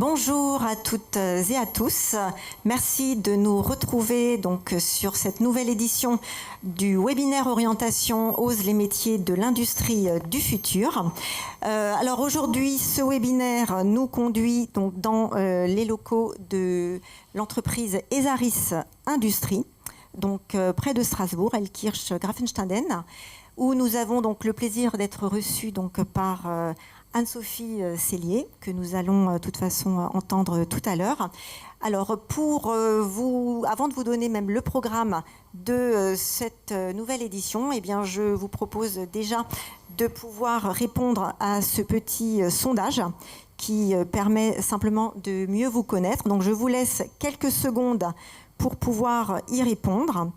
Bonjour à toutes et à tous. Merci de nous retrouver donc sur cette nouvelle édition du webinaire orientation Ose les métiers de l'industrie du futur. Alors aujourd'hui, ce webinaire nous conduit donc dans les locaux de l'entreprise Esaris Industrie, donc près de Strasbourg, Elkirch-Grafenstaden, où nous avons donc le plaisir d'être reçus donc par Anne-Sophie Cellier, que nous allons de toute façon entendre tout à l'heure. Alors, avant de vous donner même le programme de cette nouvelle édition, eh bien, je vous propose déjà de pouvoir répondre à ce petit sondage qui permet simplement de mieux vous connaître. Donc, je vous laisse quelques secondes pour pouvoir y répondre.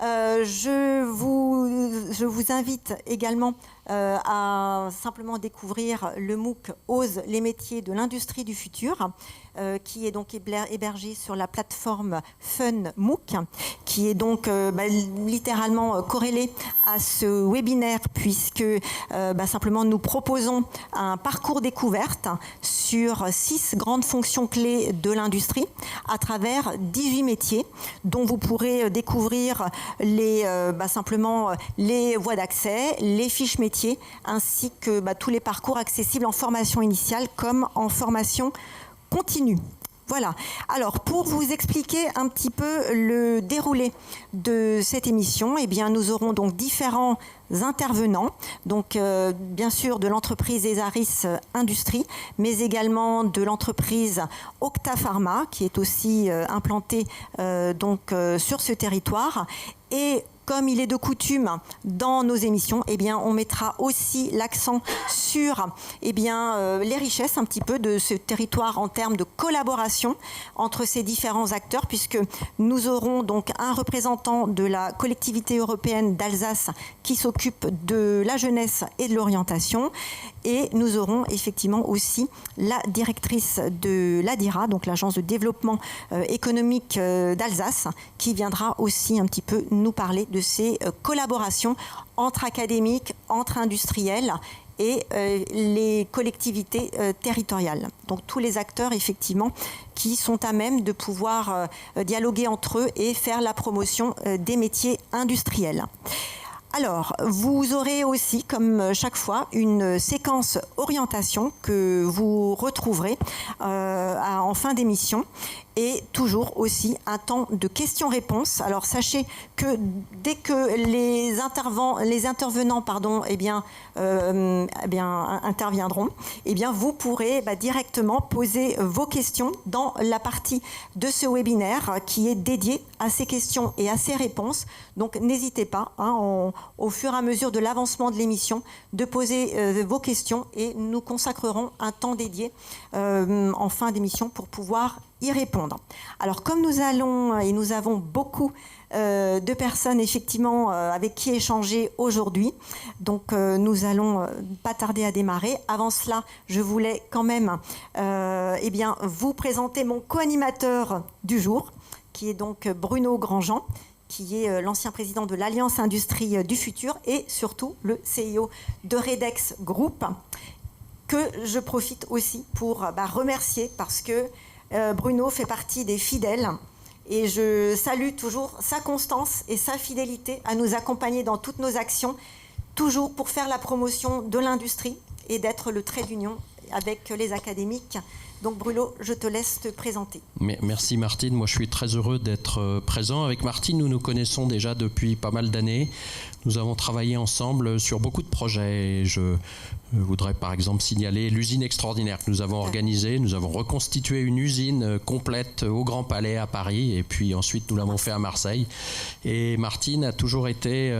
Je vous invite également à simplement découvrir le MOOC Ose les métiers de l'industrie du futur, qui est donc hébergé sur la plateforme FunMOOC, qui est donc littéralement corrélé à ce webinaire, puisque simplement nous proposons un parcours découverte sur 6 grandes fonctions clés de l'industrie à travers 18 métiers, dont vous pourrez découvrir simplement les voies d'accès, les fiches métiers, ainsi que tous les parcours accessibles en formation initiale comme en formation continue. Voilà. Alors, pour vous expliquer un petit peu le déroulé de cette émission, eh bien, nous aurons donc différents intervenants, donc bien sûr de l'entreprise Esaris Industrie, mais également de l'entreprise Octa Pharma, qui est aussi implantée sur ce territoire. Et comme il est de coutume dans nos émissions, eh bien, on mettra aussi l'accent sur les richesses un petit peu de ce territoire en termes de collaboration entre ces différents acteurs, puisque nous aurons donc un représentant de la collectivité européenne d'Alsace qui s'occupe de la jeunesse et de l'orientation, et nous aurons effectivement aussi la directrice de l'ADIRA, donc l'agence de développement économique d'Alsace, qui viendra aussi un petit peu nous parler de ces collaborations entre académiques, entre industriels et les collectivités territoriales. Donc tous les acteurs effectivement qui sont à même de pouvoir dialoguer entre eux et faire la promotion des métiers industriels. Alors, vous aurez aussi, comme chaque fois, une séquence orientation que vous retrouverez en fin d'émission, et toujours aussi un temps de questions-réponses. Alors, sachez que dès que les intervenants interviendront, eh bien, vous pourrez directement poser vos questions dans la partie de ce webinaire qui est dédiée à ces questions et à ces réponses. Donc, n'hésitez pas, au fur et à mesure de l'avancement de l'émission, de poser vos questions, et nous consacrerons un temps dédié en fin d'émission pour pouvoir y répondre. Alors, comme nous avons beaucoup de personnes effectivement avec qui échanger aujourd'hui, donc nous allons pas tarder à démarrer. Avant cela, je voulais quand même vous présenter mon co-animateur du jour, qui est donc Bruno Grandjean, qui est l'ancien président de l'Alliance Industrie du Futur et surtout le CEO de Redex Group, que je profite aussi pour remercier, parce que Bruno fait partie des fidèles, et je salue toujours sa constance et sa fidélité à nous accompagner dans toutes nos actions, toujours pour faire la promotion de l'industrie et d'être le trait d'union avec les académiques. Donc Bruno, je te laisse te présenter. Merci Martine, moi je suis très heureux d'être présent. Avec Martine, nous nous connaissons déjà depuis pas mal d'années. Nous avons travaillé ensemble sur beaucoup de projets. Je voudrais par exemple signaler l'usine extraordinaire que nous avons organisée. Nous avons reconstitué une usine complète au Grand Palais à Paris, et puis ensuite nous l'avons fait à Marseille. Et Martine a toujours été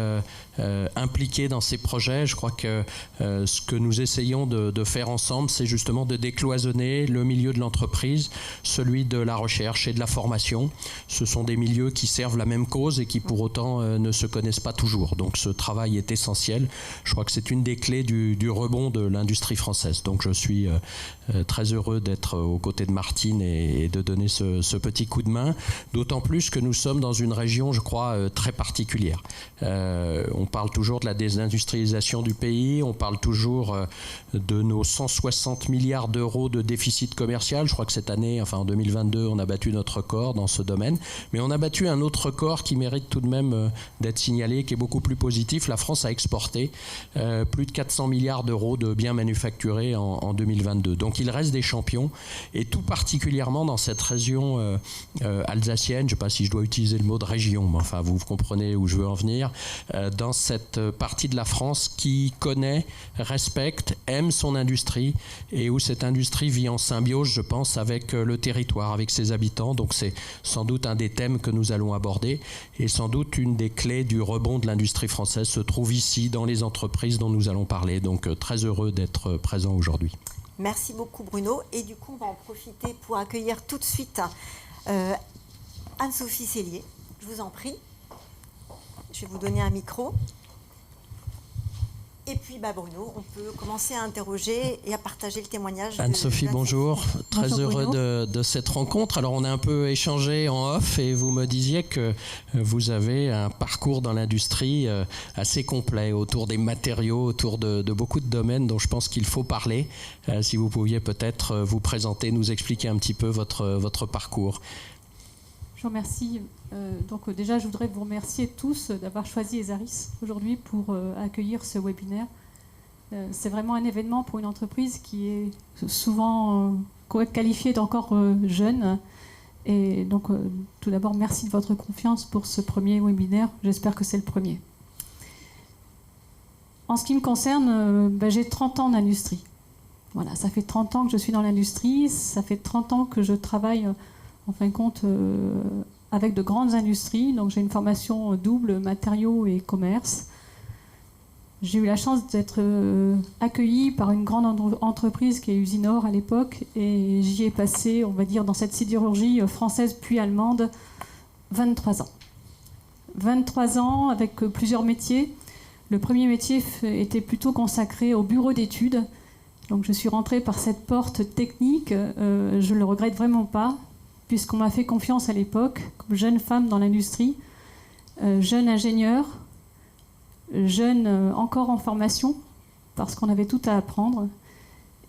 impliquée dans ces projets. Je crois que ce que nous essayons de faire ensemble, c'est justement de décloisonner le milieu de l'entreprise, celui de la recherche et de la formation. Ce sont des milieux qui servent la même cause et qui pour autant ne se connaissent pas toujours. Donc ce travail est essentiel. Je crois que c'est une des clés du rebond de l'industrie française. Donc je suis très heureux d'être aux côtés de Martine et de donner ce petit coup de main, d'autant plus que nous sommes dans une région, je crois, très particulière. On parle toujours de la désindustrialisation du pays, on parle toujours de nos 160 milliards d'euros de déficit commercial. Je crois que cette année, enfin en 2022, on a battu notre record dans ce domaine. Mais on a battu un autre record qui mérite tout de même d'être signalé, qui est beaucoup plus positif. La France a exporté plus de 400 milliards d'euros de biens manufacturés en 2022. Donc il reste des champions, et tout particulièrement dans cette région alsacienne, je ne sais pas si je dois utiliser le mot de région, mais enfin vous comprenez où je veux en venir, dans cette partie de la France qui connaît, respecte, aime son industrie, et où cette industrie vit en symbiose, je pense, avec le territoire, avec ses habitants. Donc c'est sans doute un des thèmes que nous allons aborder, et sans doute une des clés du rebond de l'industrie française se trouve ici, dans les entreprises dont nous allons parler. Donc très heureux d'être présent aujourd'hui. Merci beaucoup Bruno, et du coup on va en profiter pour accueillir tout de suite Anne-Sophie Cellier. Je vous en prie, je vais vous donner un micro. Et puis Bruno, on peut commencer à interroger et à partager le témoignage. Anne-Sophie, bonjour. Très bonjour, heureux de cette rencontre. Alors on a un peu échangé en off, et vous me disiez que vous avez un parcours dans l'industrie assez complet, autour des matériaux, autour de beaucoup de domaines dont je pense qu'il faut parler. Si vous pouviez peut-être vous présenter, nous expliquer un petit peu votre parcours. Je vous remercie. Donc déjà, je voudrais vous remercier tous d'avoir choisi ESARIS aujourd'hui pour accueillir ce webinaire. C'est vraiment un événement pour une entreprise qui est souvent qualifiée d'encore jeune. Et donc, tout d'abord, merci de votre confiance pour ce premier webinaire. J'espère que c'est le premier. En ce qui me concerne, j'ai 30 ans d'industrie. Voilà, ça fait 30 ans que je suis dans l'industrie. Ça fait 30 ans que je travaille, en fin de compte, avec de grandes industries. Donc j'ai une formation double, matériaux et commerce. J'ai eu la chance d'être accueillie par une grande entreprise qui est Usinor à l'époque, et j'y ai passé, on va dire, dans cette sidérurgie française puis allemande, 23 ans. 23 ans avec plusieurs métiers. Le premier métier était plutôt consacré au bureau d'études. Donc je suis rentrée par cette porte technique, je ne le regrette vraiment pas, puisqu'on m'a fait confiance à l'époque, comme jeune femme dans l'industrie, jeune ingénieure, jeune encore en formation, parce qu'on avait tout à apprendre.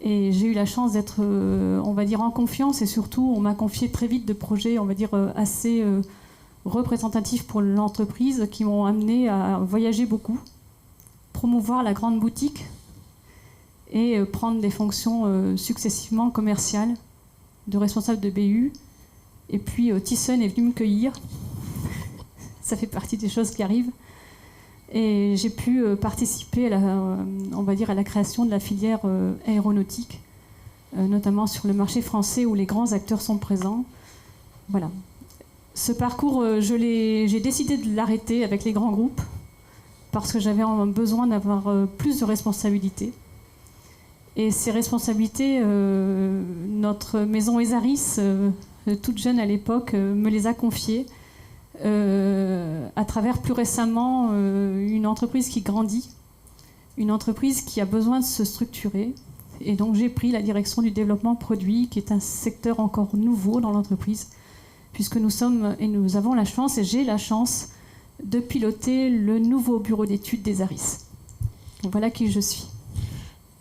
Et j'ai eu la chance d'être, on va dire, en confiance, et surtout, on m'a confié très vite de projets, on va dire, assez représentatifs pour l'entreprise, qui m'ont amené à voyager beaucoup, promouvoir la grande boutique, et prendre des fonctions successivement commerciales, de responsable de BU. Et puis Thyssen est venu me cueillir. Ça fait partie des choses qui arrivent. Et j'ai pu participer on va dire, à la création de la filière aéronautique, notamment sur le marché français où les grands acteurs sont présents. Voilà. Ce parcours, j'ai décidé de l'arrêter avec les grands groupes parce que j'avais besoin d'avoir plus de responsabilités. Et ces responsabilités, notre maison ESARIS, toute jeune à l'époque, me les a confiées à travers plus récemment une entreprise qui grandit, une entreprise qui a besoin de se structurer. Et donc j'ai pris la direction du développement produit, qui est un secteur encore nouveau dans l'entreprise, puisque nous avons la chance, et j'ai la chance, de piloter le nouveau bureau d'études d'ESARIS. Donc voilà qui je suis.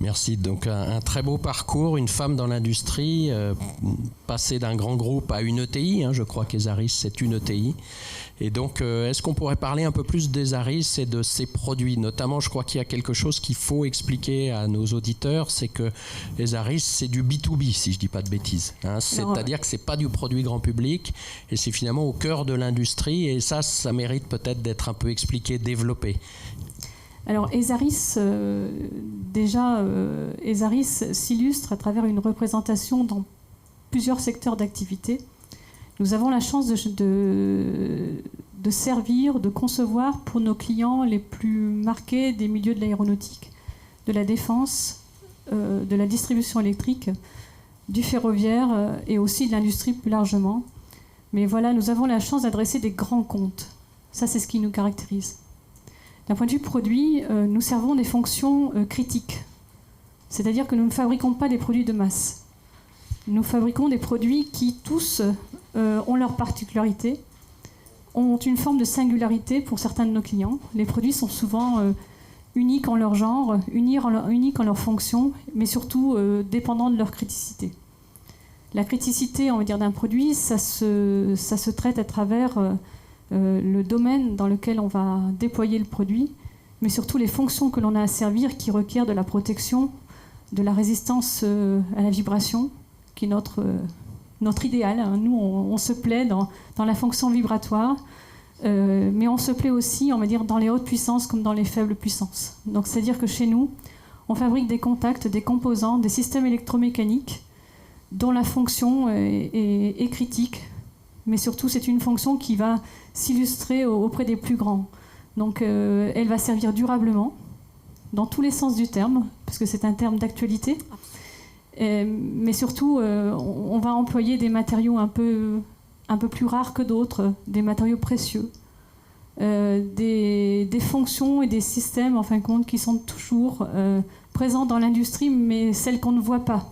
Merci. Donc un très beau parcours, une femme dans l'industrie, passée d'un grand groupe à une ETI, je crois qu'ESARIS c'est une ETI. Et donc est-ce qu'on pourrait parler un peu plus d'ESARIS et de ses produits? Notamment, je crois qu'il y a quelque chose qu'il faut expliquer à nos auditeurs, c'est que ESARIS c'est du B2B, si je ne dis pas de bêtises. C'est-à-dire que ce n'est pas du produit grand public, et c'est finalement au cœur de l'industrie, et ça mérite peut-être d'être un peu expliqué, développé. Alors ESARIS, ESARIS s'illustre à travers une représentation dans plusieurs secteurs d'activité. Nous avons la chance de servir, de concevoir pour nos clients les plus marqués des milieux de l'aéronautique, de la défense, de la distribution électrique, du ferroviaire et aussi de l'industrie plus largement. Mais voilà, nous avons la chance d'adresser des grands comptes. Ça, c'est ce qui nous caractérise. D'un point de vue produit, nous servons des fonctions critiques. C'est-à-dire que nous ne fabriquons pas des produits de masse. Nous fabriquons des produits qui, tous, ont leurs particularités, ont une forme de singularité pour certains de nos clients. Les produits sont souvent uniques en leur genre, uniques en leur fonction, mais surtout dépendants de leur criticité. La criticité, on va dire, d'un produit, ça se traite à travers le domaine dans lequel on va déployer le produit, mais surtout les fonctions que l'on a à servir qui requièrent de la protection, de la résistance à la vibration, qui est notre idéal. Nous, on se plaît dans la fonction vibratoire, mais on se plaît aussi, on va dire, dans les hautes puissances comme dans les faibles puissances. Donc, c'est-à-dire que chez nous, on fabrique des contacts, des composants, des systèmes électromécaniques dont la fonction est critique, mais surtout c'est une fonction qui va s'illustrer auprès des plus grands. Donc elle va servir durablement, dans tous les sens du terme, parce que c'est un terme d'actualité, mais surtout on va employer des matériaux un peu plus rares que d'autres, des matériaux précieux, des fonctions et des systèmes, en fin de compte, qui sont toujours présents dans l'industrie, mais celles qu'on ne voit pas.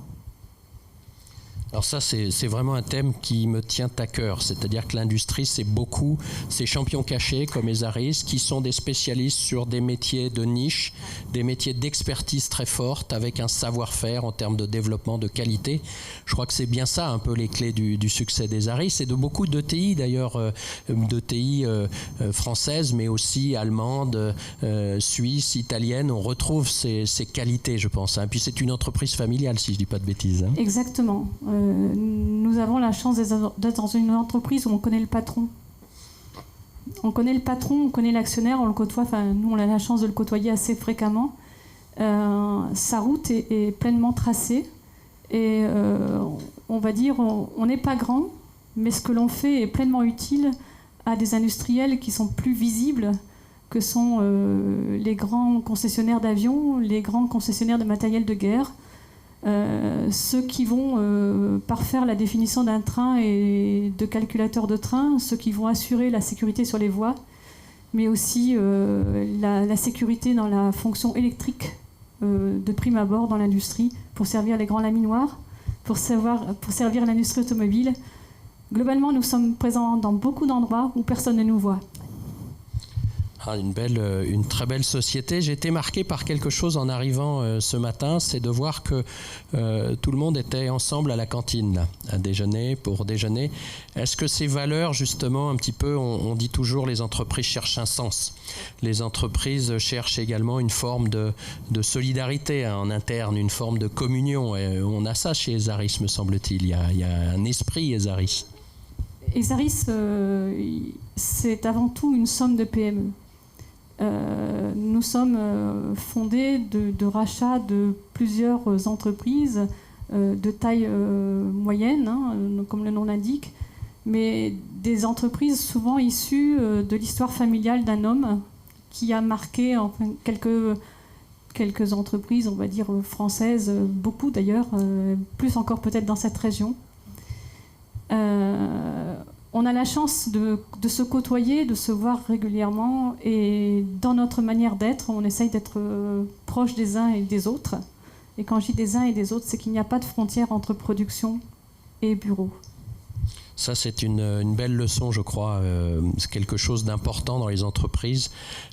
Alors ça, c'est vraiment un thème qui me tient à cœur. C'est-à-dire que l'industrie, c'est beaucoup ces champions cachés comme Esaris qui sont des spécialistes sur des métiers de niche, des métiers d'expertise très forte avec un savoir-faire en termes de développement, de qualité. Je crois que c'est bien ça un peu les clés du succès d'Esaris et de beaucoup d'ETI d'ailleurs, d'ETI françaises mais aussi allemandes, suisses, italiennes. On retrouve ces qualités, je pense. Et puis c'est une entreprise familiale, si je ne dis pas de bêtises. Exactement. Nous avons la chance d'être dans une entreprise où on connaît le patron. On connaît le patron, on connaît l'actionnaire, on le côtoie, enfin nous on a la chance de le côtoyer assez fréquemment. Sa route est pleinement tracée et on va dire on n'est pas grand, mais ce que l'on fait est pleinement utile à des industriels qui sont plus visibles, que sont les grands concessionnaires d'avions, les grands concessionnaires de matériel de guerre. Ceux qui vont parfaire la définition d'un train et de calculateur de train, ceux qui vont assurer la sécurité sur les voies, mais aussi la sécurité dans la fonction électrique de prime abord dans l'industrie, pour servir les grands laminoirs, pour servir l'industrie automobile. Globalement, nous sommes présents dans beaucoup d'endroits où personne ne nous voit. Une très belle société. J'ai été marqué par quelque chose en arrivant ce matin, c'est de voir que tout le monde était ensemble à la cantine, là, à déjeuner, pour déjeuner. Est-ce que ces valeurs, justement, un petit peu, on dit toujours les entreprises cherchent un sens. Les entreprises cherchent également une forme de solidarité en interne, une forme de communion. Et on a ça chez Esaris, me semble-t-il. Il y a un esprit Esaris. Esaris, c'est avant tout une somme de PME. Nous sommes fondés de rachats de plusieurs entreprises de taille moyenne, comme le nom l'indique, mais des entreprises souvent issues de l'histoire familiale d'un homme qui a marqué quelques entreprises, on va dire françaises, beaucoup d'ailleurs, plus encore peut-être dans cette région. On a la chance de se côtoyer, de se voir régulièrement, et dans notre manière d'être, on essaye d'être proche des uns et des autres. Et quand je dis des uns et des autres, c'est qu'il n'y a pas de frontière entre production et bureau. Ça, c'est une belle leçon, je crois. C'est quelque chose d'important dans les entreprises,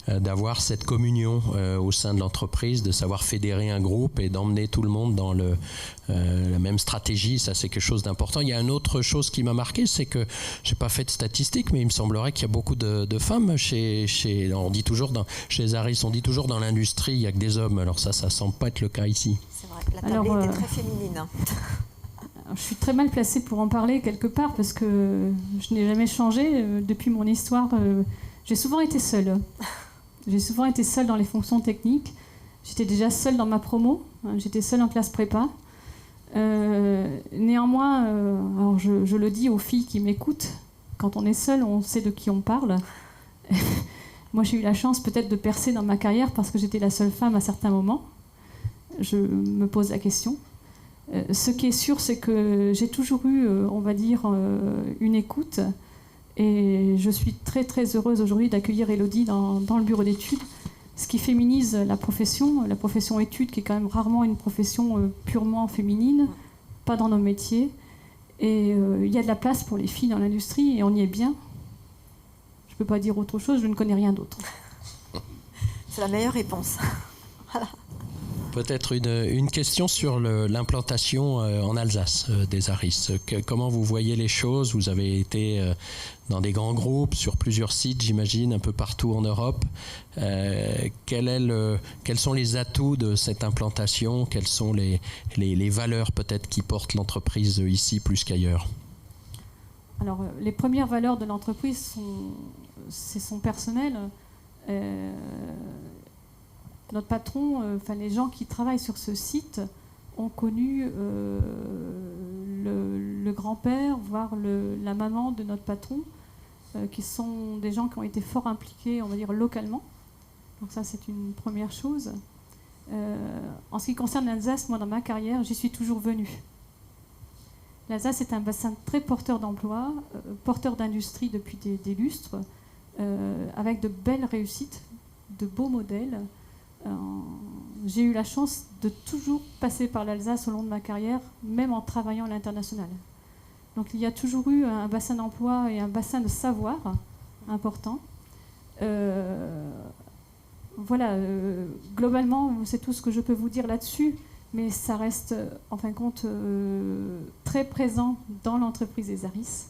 d'avoir cette communion au sein de l'entreprise, de savoir fédérer un groupe et d'emmener tout le monde dans la même stratégie. Ça, c'est quelque chose d'important. Il y a une autre chose qui m'a marqué, c'est que, je n'ai pas fait de statistiques, mais il me semblerait qu'il y a beaucoup de femmes chez Esaris, on dit toujours dans l'industrie, il n'y a que des hommes. Alors ça semble pas être le cas ici. C'est vrai, la tablette est très féminine. Je suis très mal placée pour en parler quelque part parce que je n'ai jamais changé depuis mon histoire. J'ai souvent été seule. J'ai souvent été seule dans les fonctions techniques. J'étais déjà seule dans ma promo. J'étais seule en classe prépa. Néanmoins, alors je le dis aux filles qui m'écoutent, quand on est seule, on sait de qui on parle. Moi, j'ai eu la chance peut-être de percer dans ma carrière parce que j'étais la seule femme à certains moments. Je me pose la question. Ce qui est sûr, c'est que j'ai toujours eu, on va dire, une écoute, et je suis très très heureuse aujourd'hui d'accueillir Élodie dans le bureau d'études, ce qui féminise la profession études, qui est quand même rarement une profession purement féminine, pas dans nos métiers, et il y a de la place pour les filles dans l'industrie, et on y est bien. Je ne peux pas dire autre chose, je ne connais rien d'autre. C'est la meilleure réponse. Voilà. Peut-être une question sur l'implantation en Alsace des ARIS. Comment vous voyez les choses? Vous avez été dans des grands groupes, sur plusieurs sites, j'imagine, un peu partout en Europe. Quels sont les atouts de cette implantation? Quelles sont les valeurs peut-être qui portent l'entreprise ici plus qu'ailleurs? Alors, les premières valeurs de l'entreprise, c'est son personnel. Notre patron, les gens qui travaillent sur ce site ont connu le grand-père, voire la maman de notre patron, qui sont des gens qui ont été fort impliqués, on va dire, localement. Donc ça, c'est une première chose. En ce qui concerne l'Alsace, moi, dans ma carrière, j'y suis toujours venue. L'Alsace est un bassin très porteur d'emploi, porteur d'industrie depuis des lustres, avec de belles réussites, de beaux modèles. J'ai eu la chance de toujours passer par l'Alsace au long de ma carrière, même en travaillant à l'international. Donc il y a toujours eu un bassin d'emploi et un bassin de savoir important. Globalement, c'est tout ce que je peux vous dire là-dessus, mais ça reste, en fin de compte, très présent dans l'entreprise des ARIS.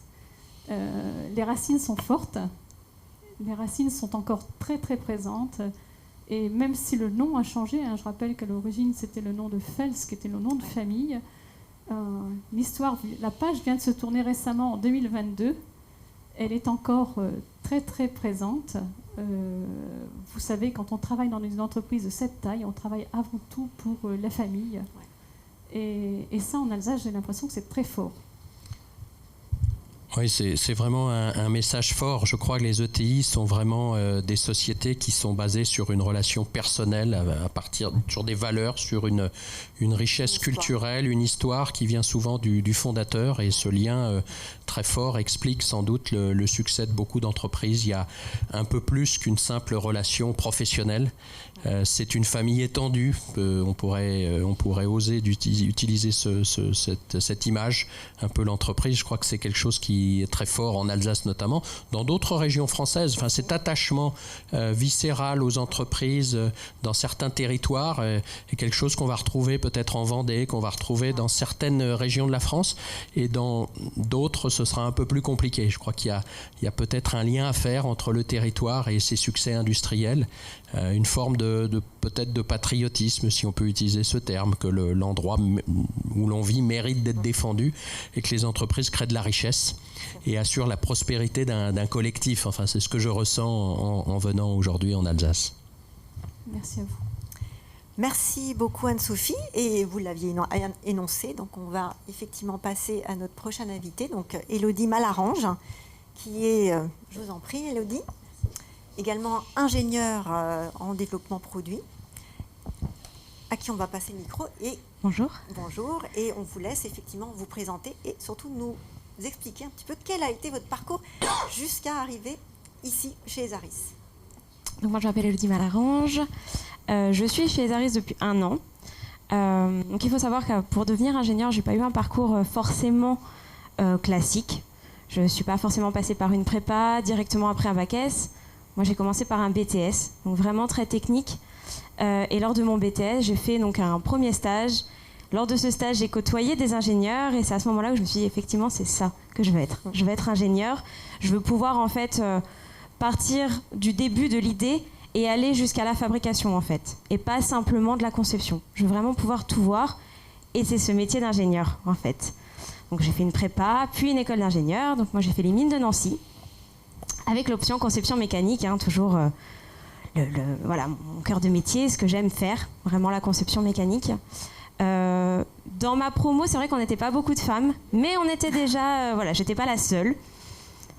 Les racines sont fortes, les racines sont encore très très présentes. Et même si le nom a changé, je rappelle qu'à l'origine c'était le nom de Fels, qui était le nom de famille, la page vient de se tourner récemment en 2022. Elle est encore très très présente. Vous savez, quand on travaille dans une entreprise de cette taille, on travaille avant tout pour la famille. Et ça, en Alsace, j'ai l'impression que c'est très fort. Oui, c'est vraiment un message fort. Je crois que les ETI sont vraiment des sociétés qui sont basées sur une relation personnelle, à partir sur des valeurs, sur une richesse culturelle, une histoire qui vient souvent du fondateur. Et ce lien très fort explique sans doute le succès de beaucoup d'entreprises. Il y a un peu plus qu'une simple relation professionnelle. C'est une famille étendue. On pourrait oser utiliser cette image, un peu l'entreprise. Je crois que c'est quelque chose qui est très fort en Alsace notamment, dans d'autres régions françaises. Enfin, cet attachement viscéral aux entreprises dans certains territoires est quelque chose qu'on va retrouver peut-être en Vendée, qu'on va retrouver dans certaines régions de la France, et dans d'autres, ce sera un peu plus compliqué. Je crois qu'il y a peut-être un lien à faire entre le territoire et ses succès industriels, une forme peut-être de patriotisme, si on peut utiliser ce terme, que l'endroit où l'on vit mérite d'être défendu, et que les entreprises créent de la richesse et assurent la prospérité d'un collectif. Enfin, c'est ce que je ressens en venant aujourd'hui en Alsace. Merci à vous. Merci beaucoup Anne-Sophie, et vous l'aviez énoncé, donc on va effectivement passer à notre prochaine invitée, donc Élodie Malarange, qui est, je vous en prie Élodie, également ingénieure en développement produit, à qui on va passer le micro. Et bonjour. Bonjour, et on vous laisse effectivement vous présenter et surtout nous expliquer un petit peu quel a été votre parcours jusqu'à arriver ici chez les ARIS. Donc moi je m'appelle Élodie Malarange, je suis chez les ARIS depuis 1 an. Donc il faut savoir que pour devenir ingénieur, j'ai pas eu un parcours forcément classique. Je ne suis pas forcément passée par une prépa directement après un bac S. Moi j'ai commencé par un BTS, donc vraiment très technique. Et lors de mon BTS, j'ai fait donc un premier stage. Lors de ce stage, j'ai côtoyé des ingénieurs, et c'est à ce moment-là que je me suis dit, effectivement, c'est ça que je veux être. Je veux être ingénieur. Je veux pouvoir, en fait, partir du début de l'idée et aller jusqu'à la fabrication, en fait. Et pas simplement de la conception. Je veux vraiment pouvoir tout voir. Et c'est ce métier d'ingénieur, en fait. Donc, j'ai fait une prépa, puis une école d'ingénieur. Donc, moi, j'ai fait les mines de Nancy, avec l'option conception mécanique, toujours voilà, mon cœur de métier, ce que j'aime faire, vraiment la conception mécanique. Dans ma promo, c'est vrai qu'on n'était pas beaucoup de femmes, mais on était déjà, voilà, j'étais pas la seule.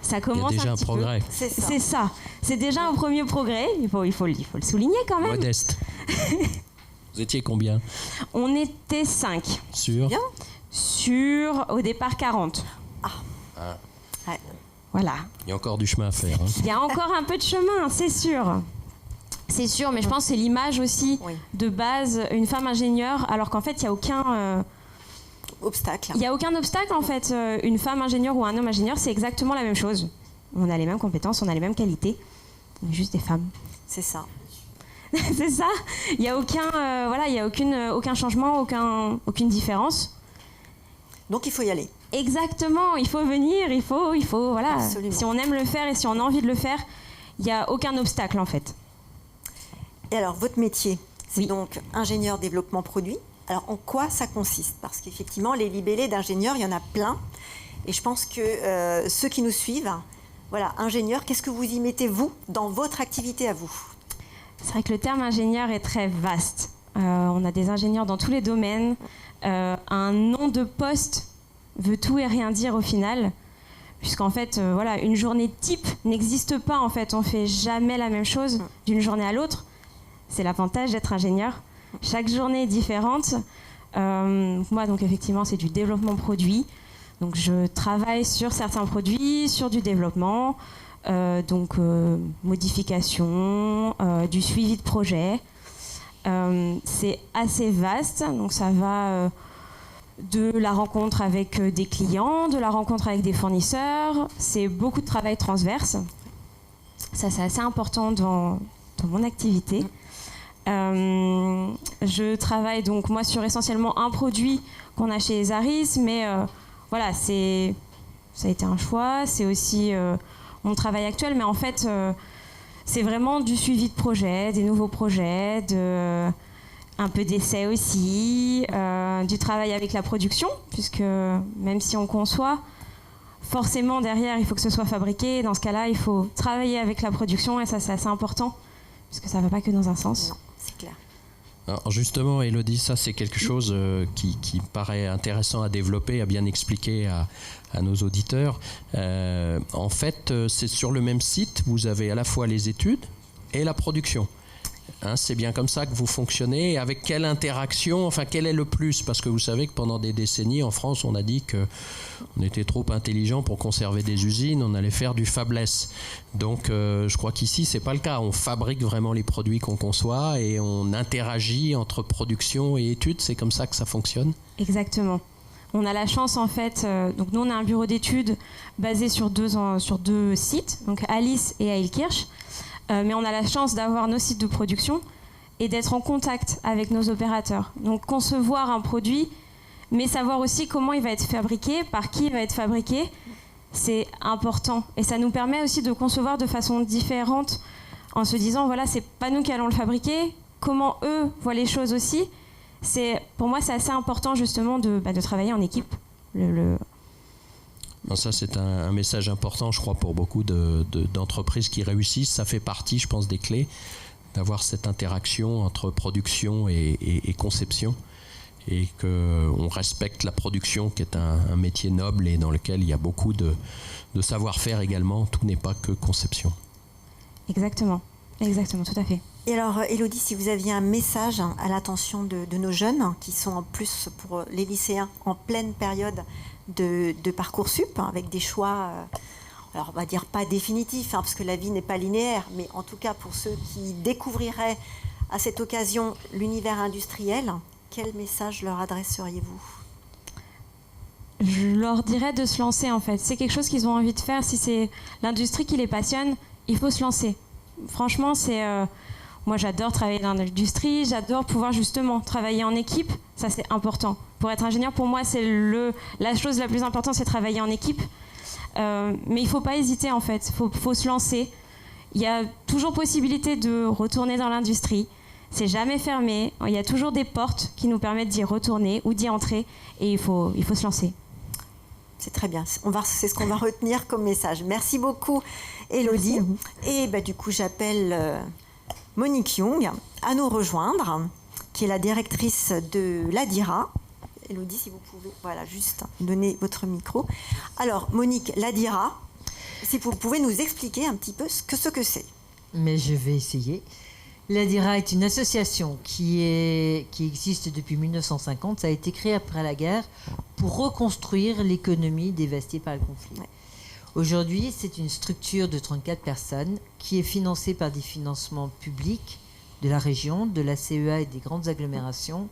Ça commence. Il y a déjà un progrès. C'est ça. C'est déjà un premier progrès. Il faut le souligner quand même. Modeste. Vous étiez combien? On était 5. Sur au départ 40. Ah. Ouais. Voilà. Il y a encore du chemin à faire. Il y a encore un peu de chemin, c'est sûr. C'est sûr, mais je pense que c'est l'image aussi de base, une femme ingénieure, alors qu'en fait, il n'y a aucun obstacle. Il n'y a aucun obstacle, en fait. Une femme ingénieure ou un homme ingénieur, c'est exactement la même chose. On a les mêmes compétences, on a les mêmes qualités. On est juste des femmes. C'est ça. C'est ça. Il n'y a aucun changement, aucune différence. Donc il faut y aller. Exactement, il faut venir, il faut voilà. Absolument. Si on aime le faire et si on a envie de le faire, il n'y a aucun obstacle en fait. Et alors, votre métier, c'est Oui. donc ingénieur développement produit. Alors, en quoi ça consiste? Parce qu'effectivement, les libellés d'ingénieurs, il y en a plein. Et je pense que ceux qui nous suivent, voilà, ingénieur, qu'est-ce que vous y mettez, vous, dans votre activité à vous? C'est vrai que le terme ingénieur est très vaste. On a des ingénieurs dans tous les domaines. Un nom de poste veut tout et rien dire au final. Puisqu'en fait, voilà, une journée type n'existe pas. En fait, on fait jamais la même chose d'une journée à l'autre. C'est l'avantage d'être ingénieur. Chaque journée est différente. Moi, donc effectivement, c'est du développement produit. Donc, je travaille sur certains produits, sur du développement, modification, du suivi de projet. C'est assez vaste. Donc, ça va de la rencontre avec des clients, de la rencontre avec des fournisseurs. C'est beaucoup de travail transverse. Ça, c'est assez important dans mon activité. Je travaille donc moi sur essentiellement un produit qu'on a chez Ezaris, mais voilà, ça a été un choix, c'est aussi mon travail actuel, mais en fait c'est vraiment du suivi de projet, des nouveaux projets, un peu d'essai aussi, du travail avec la production, puisque même si on conçoit, forcément derrière il faut que ce soit fabriqué. Dans ce cas-là, il faut travailler avec la production et ça c'est assez important, parce que ça ne va pas que dans un sens. Non, c'est clair. Alors justement, Élodie, ça c'est quelque chose qui me paraît intéressant à développer, à bien expliquer à nos auditeurs. En fait, c'est sur le même site, vous avez à la fois les études et la production. Hein, c'est bien comme ça que vous fonctionnez. Et avec quelle interaction, enfin quel est le plus? Parce que vous savez que pendant des décennies en France, on a dit qu'on était trop intelligent pour conserver des usines, on allait faire du fabless. Donc je crois qu'ici, c'est pas le cas. On fabrique vraiment les produits qu'on conçoit et on interagit entre production et études. C'est comme ça que ça fonctionne? Exactement. On a la chance en fait, donc nous on a un bureau d'études basé sur deux sites, donc à Alice et à Ilkirch. Mais on a la chance d'avoir nos sites de production et d'être en contact avec nos opérateurs. Donc concevoir un produit, mais savoir aussi comment il va être fabriqué, par qui il va être fabriqué, c'est important. Et ça nous permet aussi de concevoir de façon différente en se disant, voilà, c'est pas nous qui allons le fabriquer, comment eux voient les choses aussi. Pour moi, c'est assez important justement de travailler en équipe. Ça, c'est un message important, je crois, pour beaucoup d'entreprises qui réussissent. Ça fait partie, je pense, des clés, d'avoir cette interaction entre production et conception, et qu'on respecte la production, qui est un métier noble et dans lequel il y a beaucoup de savoir-faire également. Tout n'est pas que conception. Exactement, tout à fait. Et alors, Élodie, si vous aviez un message à l'attention de nos jeunes, qui sont en plus pour les lycéens en pleine période de Parcoursup, avec des choix, alors on va dire pas définitifs, parce que la vie n'est pas linéaire, mais en tout cas pour ceux qui découvriraient à cette occasion l'univers industriel, quel message leur adresseriez-vous? Je leur dirais de se lancer en fait. C'est quelque chose qu'ils ont envie de faire. Si c'est l'industrie qui les passionne, il faut se lancer. Franchement, moi j'adore travailler dans l'industrie, j'adore pouvoir justement travailler en équipe, ça c'est important. Pour être ingénieur, pour moi, c'est la chose la plus importante, c'est travailler en équipe. Mais il ne faut pas hésiter en fait, il faut se lancer. Il y a toujours possibilité de retourner dans l'industrie, c'est jamais fermé, il y a toujours des portes qui nous permettent d'y retourner ou d'y entrer et il faut se lancer. C'est très bien, c'est ce qu'on va retenir comme message. Merci beaucoup, Élodie. Et du coup, j'appelle Monique Young à nous rejoindre, qui est la directrice de l'Adira. Élodie, si vous pouvez, voilà, juste donner votre micro. Alors, Monique, l'Adira, si vous pouvez nous expliquer un petit peu ce que c'est. Mais je vais essayer. L'Adira est une association qui existe depuis 1950. Ça a été créé après la guerre pour reconstruire l'économie dévastée par le conflit. Ouais. Aujourd'hui, c'est une structure de 34 personnes qui est financée par des financements publics de la région, de la CEA et des grandes agglomérations,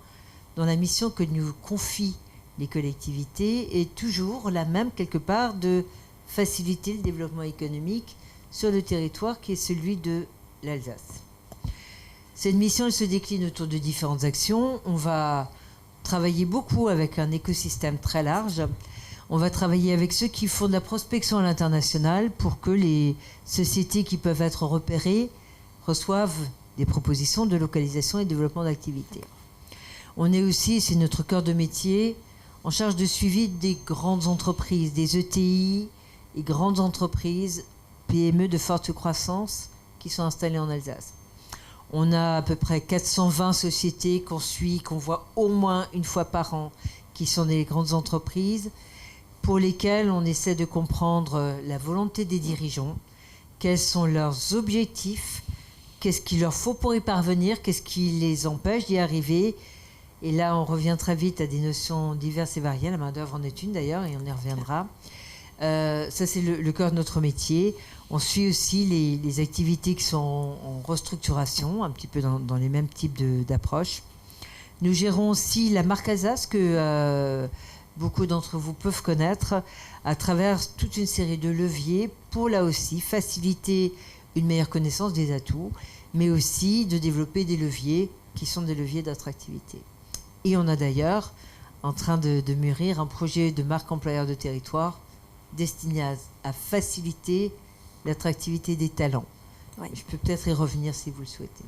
dont la mission que nous confient les collectivités est toujours la même, quelque part, de faciliter le développement économique sur le territoire qui est celui de l'Alsace. Cette mission, elle se décline autour de différentes actions. On va travailler beaucoup avec un écosystème très large. On va travailler avec ceux qui font de la prospection à l'international pour que les sociétés qui peuvent être repérées reçoivent des propositions de localisation et de développement d'activités. On est aussi, c'est notre cœur de métier, en charge de suivi des grandes entreprises, des ETI et grandes entreprises, PME de forte croissance qui sont installées en Alsace. On a à peu près 420 sociétés qu'on suit, qu'on voit au moins une fois par an, qui sont des grandes entreprises, pour lesquelles on essaie de comprendre la volonté des dirigeants, quels sont leurs objectifs, qu'est-ce qu'il leur faut pour y parvenir, qu'est-ce qui les empêche d'y arriver. Et là, on revient très vite à des notions diverses et variées. La main-d'œuvre en est une d'ailleurs, et on y reviendra. Ça, c'est le cœur de notre métier. On suit aussi les activités qui sont en restructuration, un petit peu dans les mêmes types d'approches. Nous gérons aussi la marque Alsace que beaucoup d'entre vous peuvent connaître à travers toute une série de leviers pour, là aussi, faciliter une meilleure connaissance des atouts, mais aussi de développer des leviers qui sont des leviers d'attractivité. Et on a d'ailleurs en train de mûrir un projet de marque employeur de territoire destiné à faciliter l'attractivité des talents. Oui. Je peux peut-être y revenir si vous le souhaitez.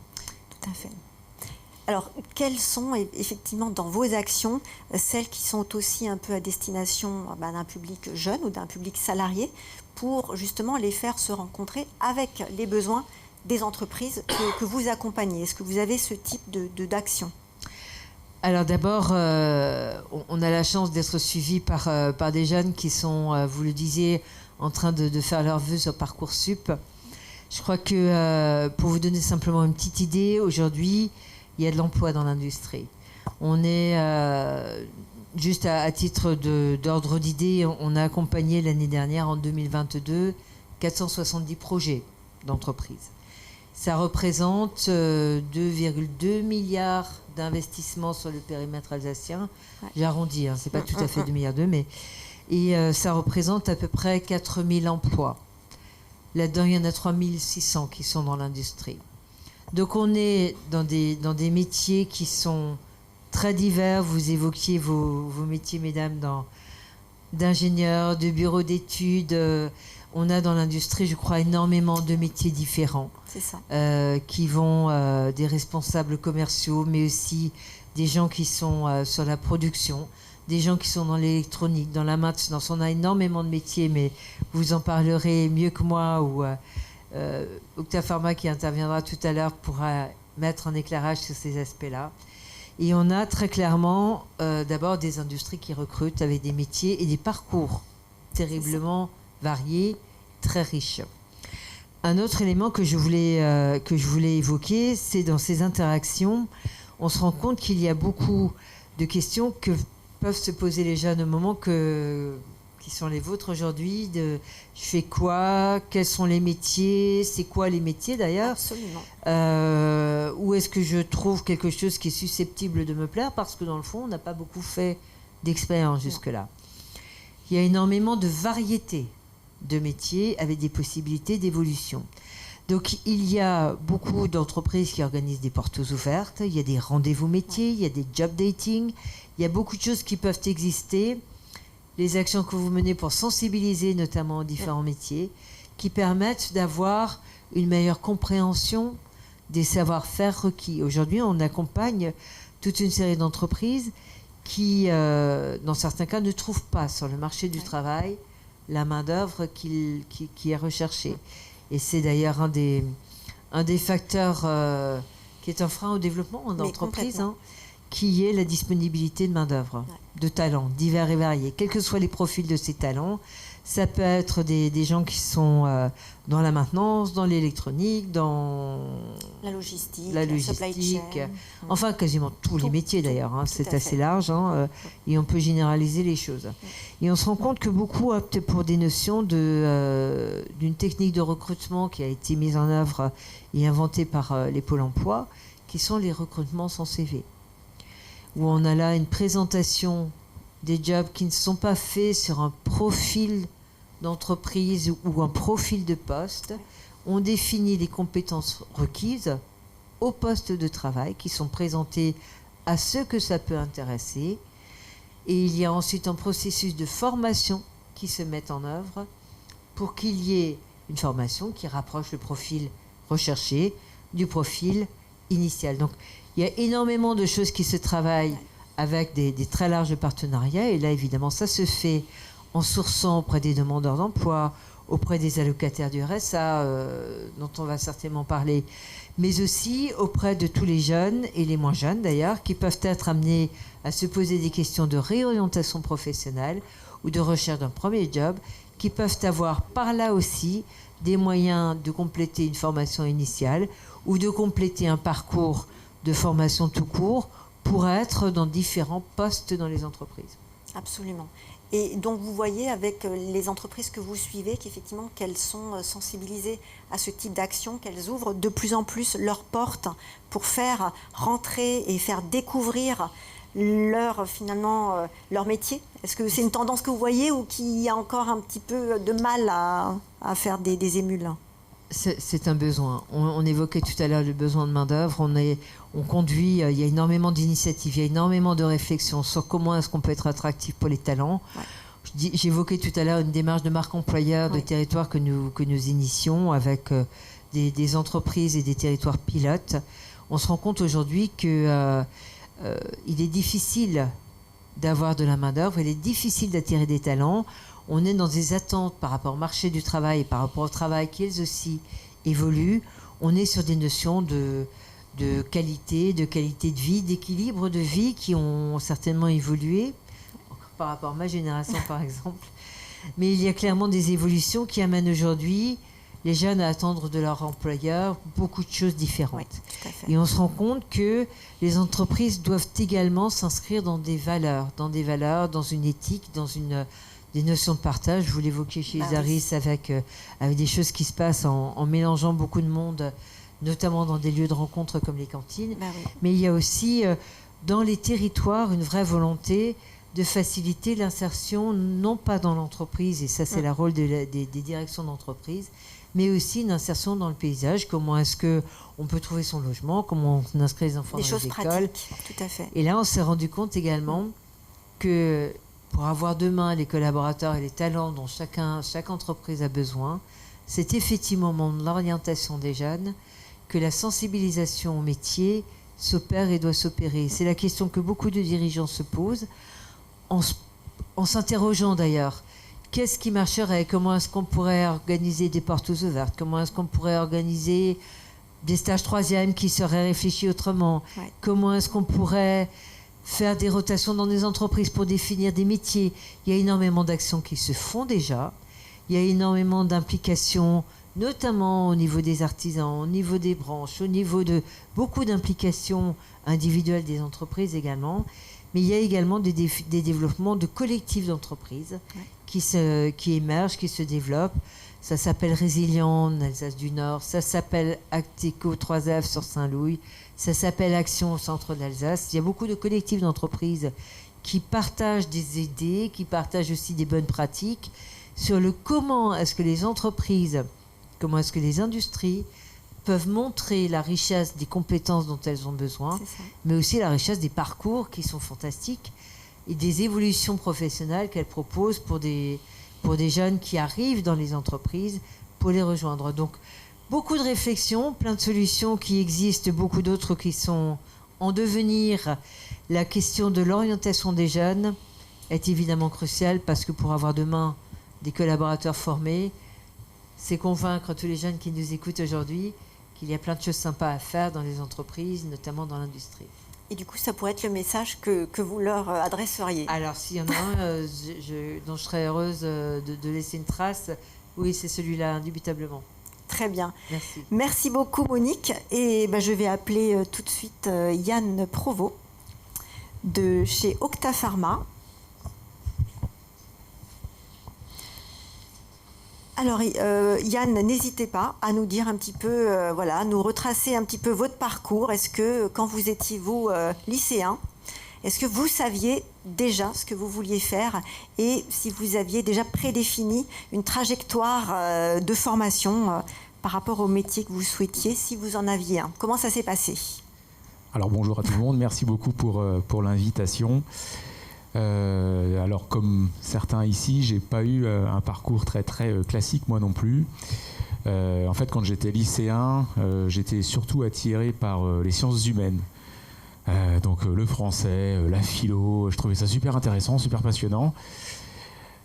Tout à fait. Alors, quelles sont effectivement dans vos actions celles qui sont aussi un peu à destination d'un public jeune ou d'un public salarié pour justement les faire se rencontrer avec les besoins des entreprises que vous accompagnez? Est-ce que vous avez ce type d'action? Alors d'abord, on a la chance d'être suivis par des jeunes qui sont, vous le disiez, en train de faire leurs vœux sur Parcoursup. Je crois que, pour vous donner simplement une petite idée, aujourd'hui, il y a de l'emploi dans l'industrie. On est, juste à titre d'ordre d'idée, on a accompagné l'année dernière, en 2022, 470 projets d'entreprise. Ça représente 2,2 milliards d'investissements sur le périmètre alsacien. Ouais. J'arrondis, c'est pas tout à fait 2,2 milliards, mais... Et ça représente à peu près 4000 emplois. Là-dedans, il y en a 3600 qui sont dans l'industrie. Donc on est dans des métiers qui sont très divers. Vous évoquiez vos métiers, mesdames, d'ingénieurs, de bureaux d'études. On a dans l'industrie, je crois, énormément de métiers différents. C'est ça. Qui vont des responsables commerciaux, mais aussi des gens qui sont sur la production, des gens qui sont dans l'électronique, dans la maintenance. On a énormément de métiers, mais vous en parlerez mieux que moi, ou Octa Pharma qui interviendra tout à l'heure pourra mettre en éclairage sur ces aspects-là. Et on a très clairement d'abord des industries qui recrutent avec des métiers et des parcours terriblement variés, très riches. Un autre élément que je voulais évoquer, c'est dans ces interactions, on se rend compte qu'il y a beaucoup de questions que peuvent se poser les jeunes au moment qui sont les vôtres aujourd'hui, de je fais quoi, quels sont les métiers, c'est quoi les métiers d'ailleurs, absolument, où est-ce que je trouve quelque chose qui est susceptible de me plaire, parce que dans le fond on n'a pas beaucoup fait d'expérience jusque-là. Il y a énormément de variétés de métiers avec des possibilités d'évolution. Donc il y a beaucoup d'entreprises qui organisent des portes ouvertes, il y a des rendez-vous métiers, il y a des job dating, il y a beaucoup de choses qui peuvent exister. Les actions que vous menez pour sensibiliser notamment aux différents métiers, qui permettent d'avoir une meilleure compréhension des savoir-faire requis. Aujourd'hui, on accompagne toute une série d'entreprises qui, dans certains cas, ne trouvent pas sur le marché du travail la main-d'œuvre qui est recherchée. Et c'est d'ailleurs un des facteurs qui est un frein au développement en entreprise, qui est la disponibilité de main-d'œuvre, de talents divers et variés, quels que soient les profils de ces talents. Ça peut être des gens qui sont dans la maintenance, dans l'électronique, dans la logistique, supply chain. Enfin quasiment tous les métiers d'ailleurs, c'est assez large, et on peut généraliser les choses. Et on se rend compte que beaucoup optent pour des notions d'une technique de recrutement qui a été mise en œuvre et inventée par les pôles emploi, qui sont les recrutements sans CV, où on a là une présentation des jobs qui ne sont pas faits sur un profil d'entreprise ou un profil de poste. On définit les compétences requises au poste de travail, qui sont présentés à ceux que ça peut intéresser. Et il y a ensuite un processus de formation qui se met en œuvre pour qu'il y ait une formation qui rapproche le profil recherché du profil initial. Donc, il y a énormément de choses qui se travaillent avec des très larges partenariats. Et là, évidemment, ça se fait en sourçant auprès des demandeurs d'emploi, auprès des allocataires du RSA, dont on va certainement parler, mais aussi auprès de tous les jeunes, et les moins jeunes d'ailleurs, qui peuvent être amenés à se poser des questions de réorientation professionnelle ou de recherche d'un premier job, qui peuvent avoir par là aussi des moyens de compléter une formation initiale ou de compléter un parcours de formation tout court pour être dans différents postes dans les entreprises. Absolument. Et donc vous voyez avec les entreprises que vous suivez qu'effectivement qu'elles sont sensibilisées à ce type d'action, qu'elles ouvrent de plus en plus leurs portes pour faire rentrer et faire découvrir leur métier. Est-ce que c'est une tendance que vous voyez ou qu'il y a encore un petit peu de mal à faire des émules? C'est un besoin. On évoquait tout à l'heure le besoin de main-d'œuvre. On conduit, il y a énormément d'initiatives, il y a énormément de réflexions sur comment est-ce qu'on peut être attractif pour les talents. Ouais. J'évoquais tout à l'heure une démarche de marque employeur de territoire que nous initions avec des entreprises et des territoires pilotes. On se rend compte aujourd'hui que il est difficile d'avoir de la main-d'œuvre, il est difficile d'attirer des talents. On est dans des attentes par rapport au marché du travail et par rapport au travail qui, elles aussi, évoluent. On est sur des notions de qualité de vie, d'équilibre de vie qui ont certainement évolué, par rapport à ma génération par exemple. Mais il y a clairement des évolutions qui amènent aujourd'hui les jeunes à attendre de leur employeur beaucoup de choses différentes. Oui, tout à fait. Et on se rend compte que les entreprises doivent également s'inscrire dans des valeurs, dans une éthique, dans des notions de partage. Vous l'évoquiez chez Zaris avec des choses qui se passent en mélangeant beaucoup de monde, notamment dans des lieux de rencontre comme les cantines. Oui. Mais il y a aussi dans les territoires une vraie volonté de faciliter l'insertion, non pas dans l'entreprise, et ça c'est le rôle des directions d'entreprise, mais aussi une insertion dans le paysage. Comment est-ce qu'on peut trouver son logement, comment on inscrit les enfants dans les écoles. Des choses pratiques, tout à fait. Et là, on s'est rendu compte également que pour avoir demain les collaborateurs et les talents dont chaque entreprise a besoin, c'est effectivement au moment de l'orientation des jeunes que la sensibilisation au métier s'opère et doit s'opérer. C'est la question que beaucoup de dirigeants se posent, en s'interrogeant d'ailleurs. Qu'est-ce qui marcherait? Comment est-ce qu'on pourrait organiser des portes ouvertes? Comment est-ce qu'on pourrait organiser des stages troisième qui seraient réfléchis autrement? Ouais. Comment est-ce qu'on pourrait faire des rotations dans des entreprises pour définir des métiers? Il y a énormément d'actions qui se font déjà. Il y a énormément d'implications, notamment au niveau des artisans, au niveau des branches, au niveau de beaucoup d'implications individuelles des entreprises également. Mais il y a également des développements de collectifs d'entreprises qui émergent, qui se développent. Ça s'appelle Résilient en Alsace du Nord, ça s'appelle Acteco 3F sur Saint-Louis, ça s'appelle Action au centre d'Alsace. Il y a beaucoup de collectifs d'entreprises qui partagent des idées, qui partagent aussi des bonnes pratiques sur le comment est-ce que les entreprises, comment est-ce que les industries peuvent montrer la richesse des compétences dont elles ont besoin, mais aussi la richesse des parcours qui sont fantastiques et des évolutions professionnelles qu'elles proposent pour des jeunes qui arrivent dans les entreprises pour les rejoindre. Donc, beaucoup de réflexions, plein de solutions qui existent, beaucoup d'autres qui sont en devenir. La question de l'orientation des jeunes est évidemment cruciale parce que pour avoir demain des collaborateurs formés, c'est convaincre tous les jeunes qui nous écoutent aujourd'hui qu'il y a plein de choses sympas à faire dans les entreprises, notamment dans l'industrie. Et du coup, ça pourrait être le message que vous leur adresseriez. Alors, s'il y en a un dont je serais heureuse de laisser une trace, oui, c'est celui-là, indubitablement. Très bien. Merci. Merci beaucoup, Monique. Et je vais appeler tout de suite Yann Provost de chez Octa Pharma. Alors, Yann, n'hésitez pas à nous dire un petit peu, nous retracer un petit peu votre parcours. Est-ce que, quand vous étiez, vous, lycéen, est-ce que vous saviez déjà ce que vous vouliez faire et si vous aviez déjà prédéfini une trajectoire de formation par rapport au métier que vous souhaitiez, si vous en aviez un. Comment ça s'est passé ? Alors bonjour à tout le monde, merci beaucoup pour l'invitation. Alors comme certains ici, j'ai pas eu un parcours très classique moi non plus. En fait, quand j'étais lycéen, j'étais surtout attiré par les sciences humaines. Donc le français, la philo, je trouvais ça super intéressant, super passionnant.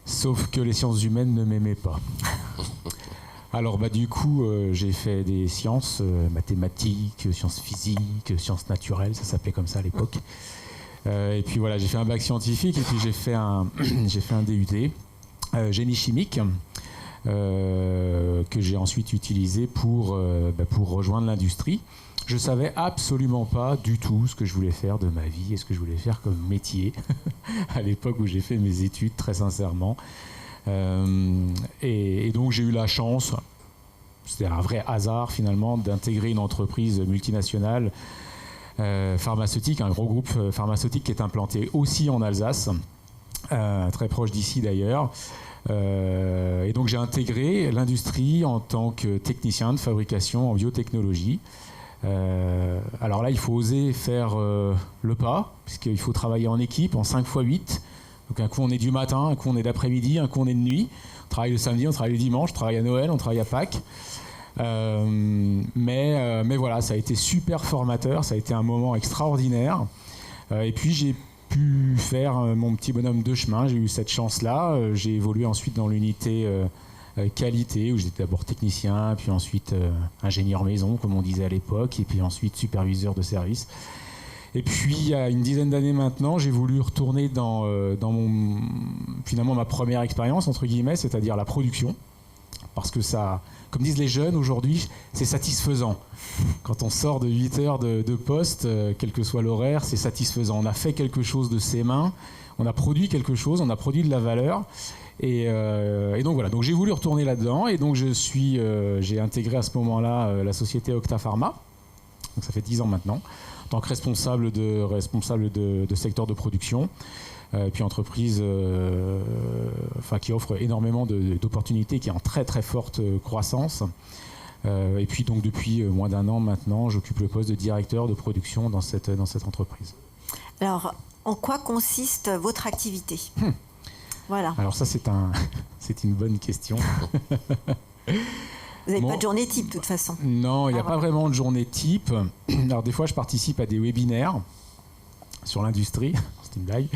Sauf que les sciences humaines ne m'aimaient pas. Alors du coup, j'ai fait des sciences, mathématiques, sciences physiques, sciences naturelles, ça s'appelait comme ça à l'époque. Et puis voilà, j'ai fait un bac scientifique et puis j'ai fait un DUT, génie chimique, que j'ai ensuite utilisé pour rejoindre l'industrie. Je savais absolument pas du tout ce que je voulais faire de ma vie et ce que je voulais faire comme métier à l'époque où j'ai fait mes études, très sincèrement. Et donc j'ai eu la chance, c'était un vrai hasard finalement, d'intégrer une entreprise multinationale pharmaceutique, un gros groupe pharmaceutique qui est implanté aussi en Alsace, très proche d'ici d'ailleurs. Et donc j'ai intégré l'industrie en tant que technicien de fabrication en biotechnologie. Alors là, il faut oser faire le pas, puisqu'il faut travailler en équipe, en 5x8. Donc un coup on est du matin, un coup on est d'après-midi, un coup on est de nuit. On travaille le samedi, on travaille le dimanche, on travaille à Noël, on travaille à Pâques. Mais voilà, ça a été super formateur, ça a été un moment extraordinaire. Et puis j'ai pu faire mon petit bonhomme de chemin, j'ai eu cette chance-là. J'ai évolué ensuite dans l'unité qualité, où j'étais d'abord technicien, puis ensuite ingénieur maison, comme on disait à l'époque, et puis ensuite superviseur de service. Et puis, il y a une dizaine d'années maintenant, j'ai voulu retourner dans finalement ma première expérience, entre guillemets, c'est-à-dire la production. Parce que ça, comme disent les jeunes aujourd'hui, c'est satisfaisant. Quand on sort de 8 heures de poste, quel que soit l'horaire, c'est satisfaisant. On a fait quelque chose de ses mains, on a produit quelque chose, on a produit de la valeur. Et donc voilà, donc j'ai voulu retourner là-dedans. Et donc j'ai intégré à ce moment-là la société Octa Pharma. Donc ça fait 10 ans maintenant. En tant que responsable de secteur de production, puis entreprise qui offre énormément d'opportunités, qui est en très très forte croissance. Et puis donc depuis moins d'un an maintenant, j'occupe le poste de directeur de production dans cette entreprise. Alors, en quoi consiste votre activité ? Voilà. Alors ça c'est une bonne question. Vous n'avez pas de journée type, de toute façon. Non, il n'y a pas vraiment de journée type. Alors, des fois, je participe à des webinaires sur l'industrie. C'est une blague.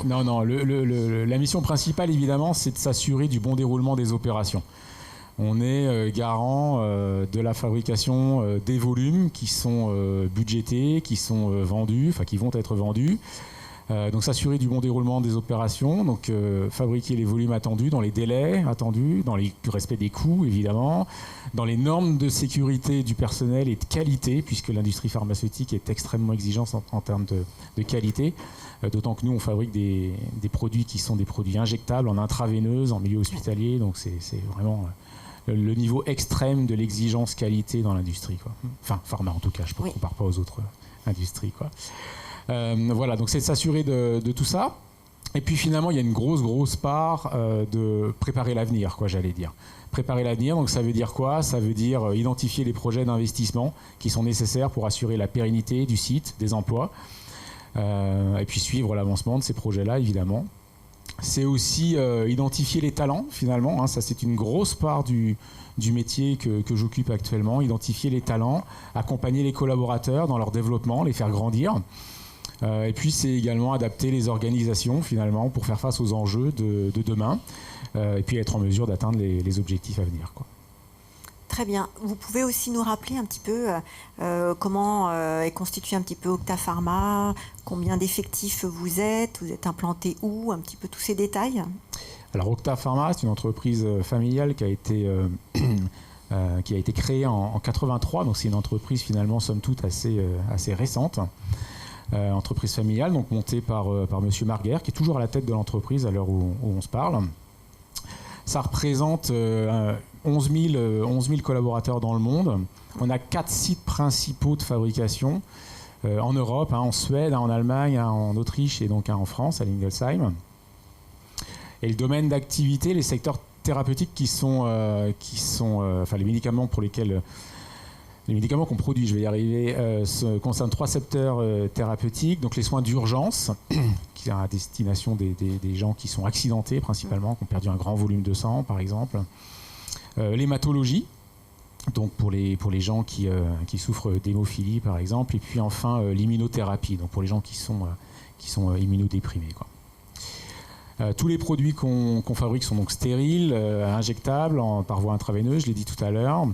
Non, la mission principale, évidemment, c'est de s'assurer du bon déroulement des opérations. On est garant de la fabrication des volumes qui sont budgétés, qui sont vendus, enfin, qui vont être vendus. Donc s'assurer du bon déroulement des opérations, donc fabriquer les volumes attendus dans les délais attendus, dans le respect des coûts évidemment, dans les normes de sécurité du personnel et de qualité, puisque l'industrie pharmaceutique est extrêmement exigeante en termes de qualité, d'autant que nous on fabrique des produits qui sont des produits injectables en intraveineuse, en milieu hospitalier, donc c'est vraiment le niveau extrême de l'exigence qualité dans l'industrie, quoi. Enfin pharma en tout cas, je ne compare pas aux autres industries, quoi. Voilà, donc c'est de s'assurer de tout ça. Et puis finalement, il y a une grosse part de préparer l'avenir, quoi, j'allais dire. Préparer l'avenir, donc ça veut dire quoi ? Ça veut dire identifier les projets d'investissement qui sont nécessaires pour assurer la pérennité du site, des emplois, et puis suivre l'avancement de ces projets-là, évidemment. C'est aussi identifier les talents, finalement, hein, ça c'est une grosse part du métier que j'occupe actuellement, identifier les talents, accompagner les collaborateurs dans leur développement, les faire grandir. Et puis c'est également adapter les organisations finalement pour faire face aux enjeux de demain et puis être en mesure d'atteindre les objectifs à venir, quoi. Très bien. Vous pouvez aussi nous rappeler un petit peu comment est constitué un petit peu Octa Pharma, combien d'effectifs vous êtes implanté où, un petit peu tous ces détails ? Alors Octa Pharma, c'est une entreprise familiale qui a été créée en 83, donc c'est une entreprise finalement somme toute assez récente. Entreprise familiale, donc montée par monsieur Marguerre, qui est toujours à la tête de l'entreprise à l'heure où on se parle. Ça représente 11 000 collaborateurs dans le monde. On a 4 sites principaux de fabrication en Europe, en Suède, en Allemagne, en Autriche et donc en France, à Lingelsheim. Et le domaine d'activité, les secteurs thérapeutiques qui sont les médicaments pour lesquels les médicaments qu'on produit, je vais y arriver, concernent 3 secteurs thérapeutiques. Donc les soins d'urgence, qui sont à destination des gens qui sont accidentés principalement, qui ont perdu un grand volume de sang par exemple. L'hématologie, donc pour les gens qui souffrent d'hémophilie par exemple. Et puis enfin l'immunothérapie, donc pour les gens qui sont immunodéprimés, quoi. Tous les produits qu'on fabrique sont donc stériles, injectables par voie intraveineuse, je l'ai dit tout à l'heure.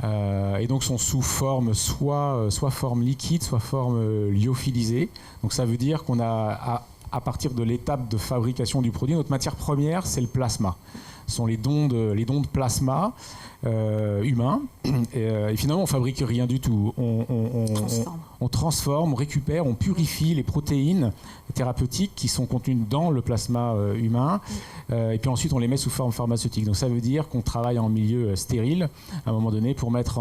Et donc sont sous forme soit forme liquide, soit forme lyophilisée. Donc ça veut dire qu'on a à partir de l'étape de fabrication du produit, notre matière première, c'est le plasma. Ce sont les dons de plasma humain. Et finalement, on fabrique rien du tout. On transforme, on récupère, on purifie les protéines thérapeutiques qui sont contenues dans le plasma humain. Et puis ensuite, on les met sous forme pharmaceutique. Donc ça veut dire qu'on travaille en milieu stérile à un moment donné pour mettre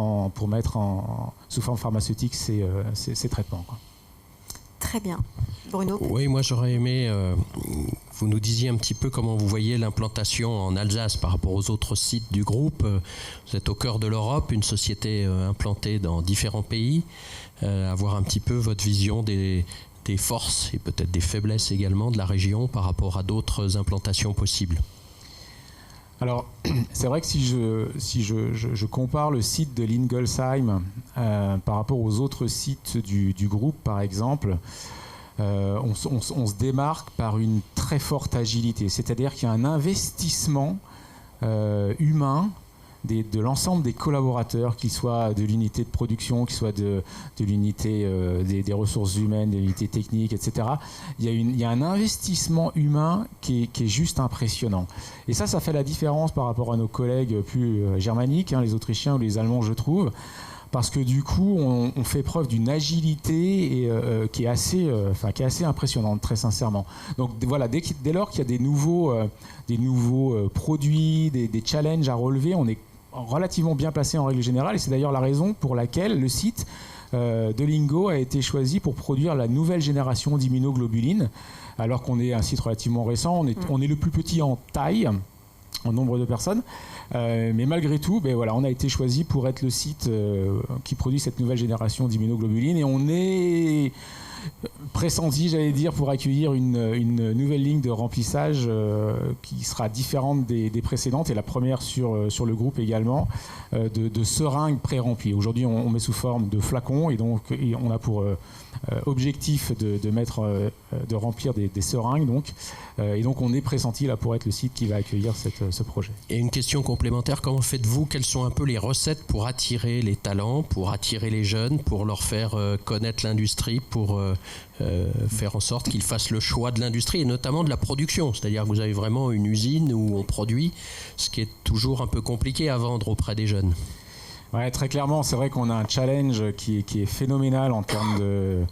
sous forme pharmaceutique ces traitements, quoi. Très bien. Bruno? Oui, moi j'aurais aimé, vous nous disiez un petit peu comment vous voyez l'implantation en Alsace par rapport aux autres sites du groupe. Vous êtes au cœur de l'Europe, une société implantée dans différents pays. Avoir un petit peu votre vision des forces et peut-être des faiblesses également de la région par rapport à d'autres implantations possibles. Alors, c'est vrai que si je compare le site de Lingolsheim par rapport aux autres sites du groupe, par exemple, on se démarque par une très forte agilité. C'est-à-dire qu'il y a un investissement humain de l'ensemble des collaborateurs, qu'ils soient de l'unité de production, qu'ils soient de l'unité des ressources humaines, de l'unité technique, etc. Il y a un investissement humain qui est juste impressionnant. Et ça fait la différence par rapport à nos collègues plus germaniques, les Autrichiens ou les Allemands, je trouve. Parce que du coup, on fait preuve d'une agilité qui est assez impressionnante, très sincèrement. Donc voilà, dès lors qu'il y a des nouveaux produits, des challenges à relever, on est relativement bien placé en règle générale. Et c'est d'ailleurs la raison pour laquelle le site de Lingo a été choisi pour produire la nouvelle génération d'immunoglobulines. Alors qu'on est un site relativement récent, on est le plus petit en taille, en nombre de personnes. Mais malgré tout, on a été choisi pour être le site qui produit cette nouvelle génération d'immunoglobulines. Et on est pressenti, j'allais dire, pour accueillir une nouvelle ligne de remplissage qui sera différente des précédentes, et la première sur le groupe également, de seringues pré-remplies. Aujourd'hui, on met sous forme de flacons, et donc on a pour objectif de remplir des seringues, donc. Et donc on est pressenti là pour être le site qui va accueillir ce projet. Et une question complémentaire, comment faites-vous? Quelles sont un peu les recettes pour attirer les talents, pour attirer les jeunes, pour leur faire connaître l'industrie, pour faire en sorte qu'ils fassent le choix de l'industrie et notamment de la production? C'est-à-dire que vous avez vraiment une usine où on produit, ce qui est toujours un peu compliqué à vendre auprès des jeunes. Ouais, très clairement, c'est vrai qu'on a un challenge qui est phénoménal en termes de...